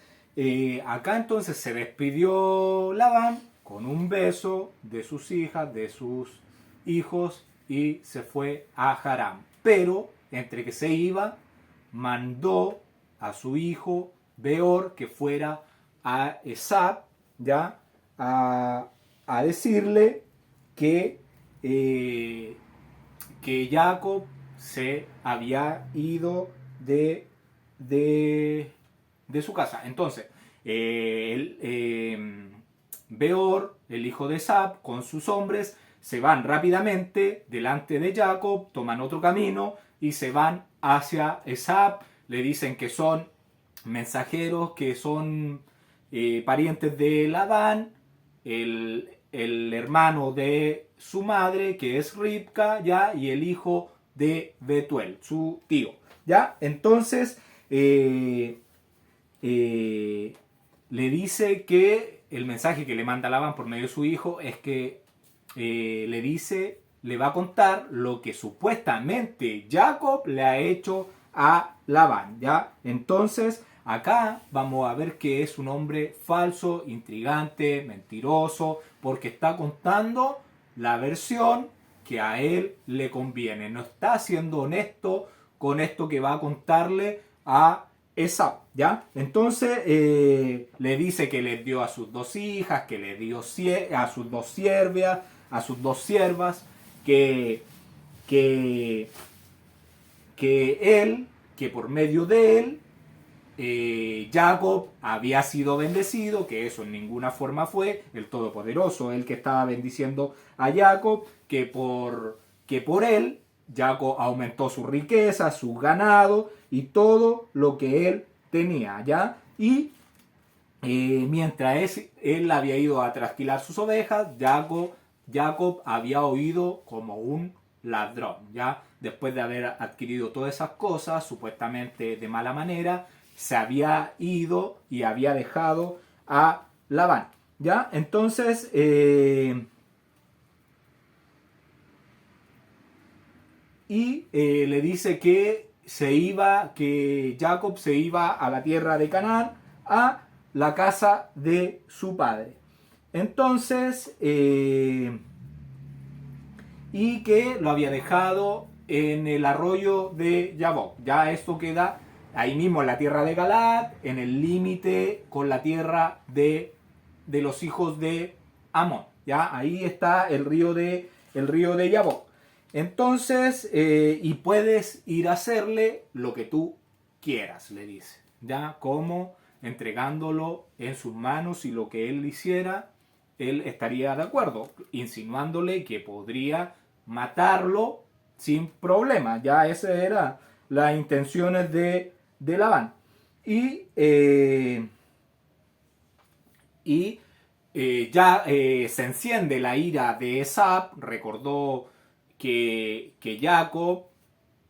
acá entonces se despidió Labán con un beso de sus hijas, de sus hijos, y se fue a Harán. Pero, entre que se iba, mandó a su hijo Beor que fuera a Esab, ya, a decirle que Jacob se había ido de su casa. Entonces, Beor, el hijo de Esab, con sus hombres, se van rápidamente delante de Jacob, toman otro camino y se van hacia Esab. Le dicen que son mensajeros, que son parientes de Labán, el hermano de su madre, que es Ribca, ¿ya? Y el hijo de Betuel, su tío, ¿ya? Entonces, le dice que el mensaje que le manda Labán por medio de su hijo es que le va a contar lo que supuestamente Jacob le ha hecho a Labán, ¿ya? Entonces, acá vamos a ver que es un hombre falso, intrigante, mentiroso, porque está contando la versión que a él le conviene. No está siendo honesto con esto que va a contarle a Esab, ¿ya? Entonces le dice que le dio a sus 2 hijas, que le dio a sus 2 siervas, a sus 2 siervas, que él, que por medio de él, Jacob había sido bendecido, que eso en ninguna forma fue el Todopoderoso, el que estaba bendiciendo a Jacob, que por él Jacob aumentó su riqueza, su ganado y todo lo que él tenía, ¿ya? Y mientras él había ido a trasquilar sus ovejas, Jacob había huido como un ladrón, ¿ya? Después de haber adquirido todas esas cosas, supuestamente de mala manera, se había ido y había dejado a Labán, ¿ya? Entonces, le dice que Jacob se iba a la tierra de Canaán, a la casa de su padre. Entonces, y que lo había dejado en el arroyo de Yabok. Ya esto queda ahí mismo en la tierra de Galaad, en el límite con la tierra de los hijos de Amón. Ya ahí está el río de Yabok. Entonces, y puedes ir a hacerle lo que tú quieras, le dice. Ya como entregándolo en sus manos, y lo que él hiciera, él estaría de acuerdo, insinuándole que podría matarlo sin problema. Ya esas eran las intenciones de Labán. Y ya se enciende la ira de Esab. Recordó que Jacob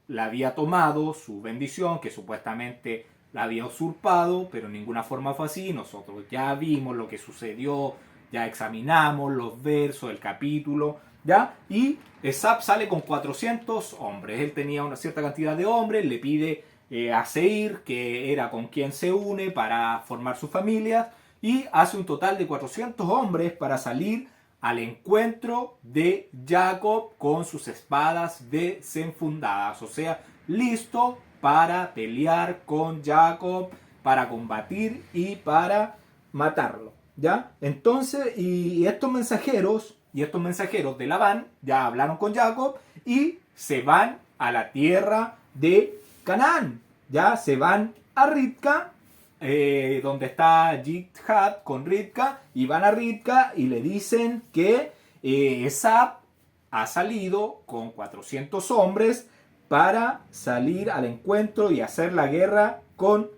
le había tomado su bendición, que supuestamente la había usurpado, pero en ninguna forma fue así. Nosotros ya vimos lo que sucedió, ya examinamos los versos, el capítulo, ¿ya? Y Esab sale con 400 hombres. Él tenía una cierta cantidad de hombres, le pide a Seir, que era con quien se une para formar su familia, y hace un total de 400 hombres para salir al encuentro de Jacob con sus espadas desenfundadas, o sea, listo para pelear con Jacob, para combatir y para matarlo, ¿ya? Entonces, y estos mensajeros de Labán ya hablaron con Jacob y se van a la tierra de Canaán. Ya se van a Ribca, donde está Yitzhak con Ribca, y van a Ribca y le dicen que Esab ha salido con 400 hombres para salir al encuentro y hacer la guerra con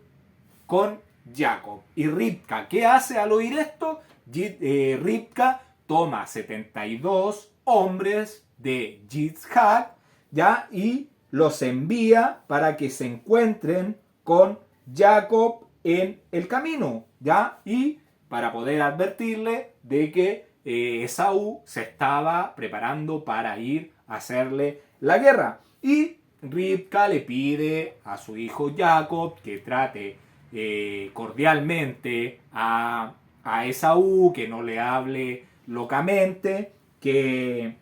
Jacob. Y Ribca, ¿qué hace al oír esto? Ribca toma 72 hombres de Yitzhak, ¿ya? Y los envía para que se encuentren con Jacob en el camino, ¿ya? Y para poder advertirle de que Esaú se estaba preparando para ir a hacerle la guerra. Y Ribca le pide a su hijo Jacob que trate cordialmente a Esaú, que no le hable locamente, que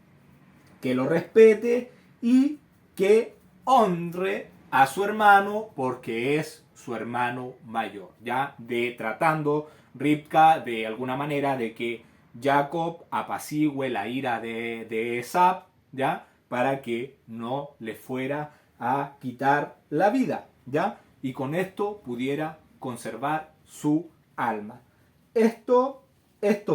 lo respete y que honre a su hermano porque es su hermano mayor, ya tratando Ribca de alguna manera de que Jacob apacigüe la ira de Esab, ya, para que no le fuera a quitar la vida, ya, y con esto pudiera conservar su alma. Esto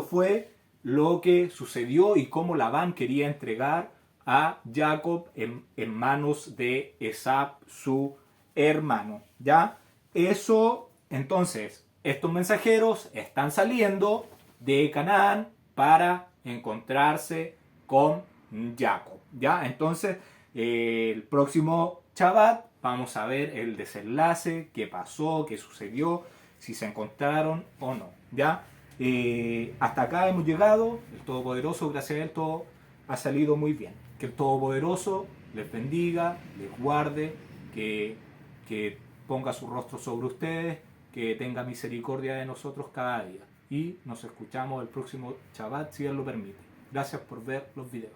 fue lo que sucedió y cómo Labán quería entregar a Jacob en manos de Esab, su hermano, ¿ya? Eso, entonces, estos mensajeros están saliendo de Canaán para encontrarse con Jacob, ¿ya? Entonces, el próximo Shabbat vamos a ver el desenlace, qué pasó, qué sucedió, si se encontraron o no, ¿ya? Hasta acá hemos llegado, el Todopoderoso, gracias a él, todo ha salido muy bien. Que el Todopoderoso les bendiga, les guarde, que ponga su rostro sobre ustedes, que tenga misericordia de nosotros cada día. Y nos escuchamos el próximo Shabbat, si Él lo permite. Gracias por ver los videos.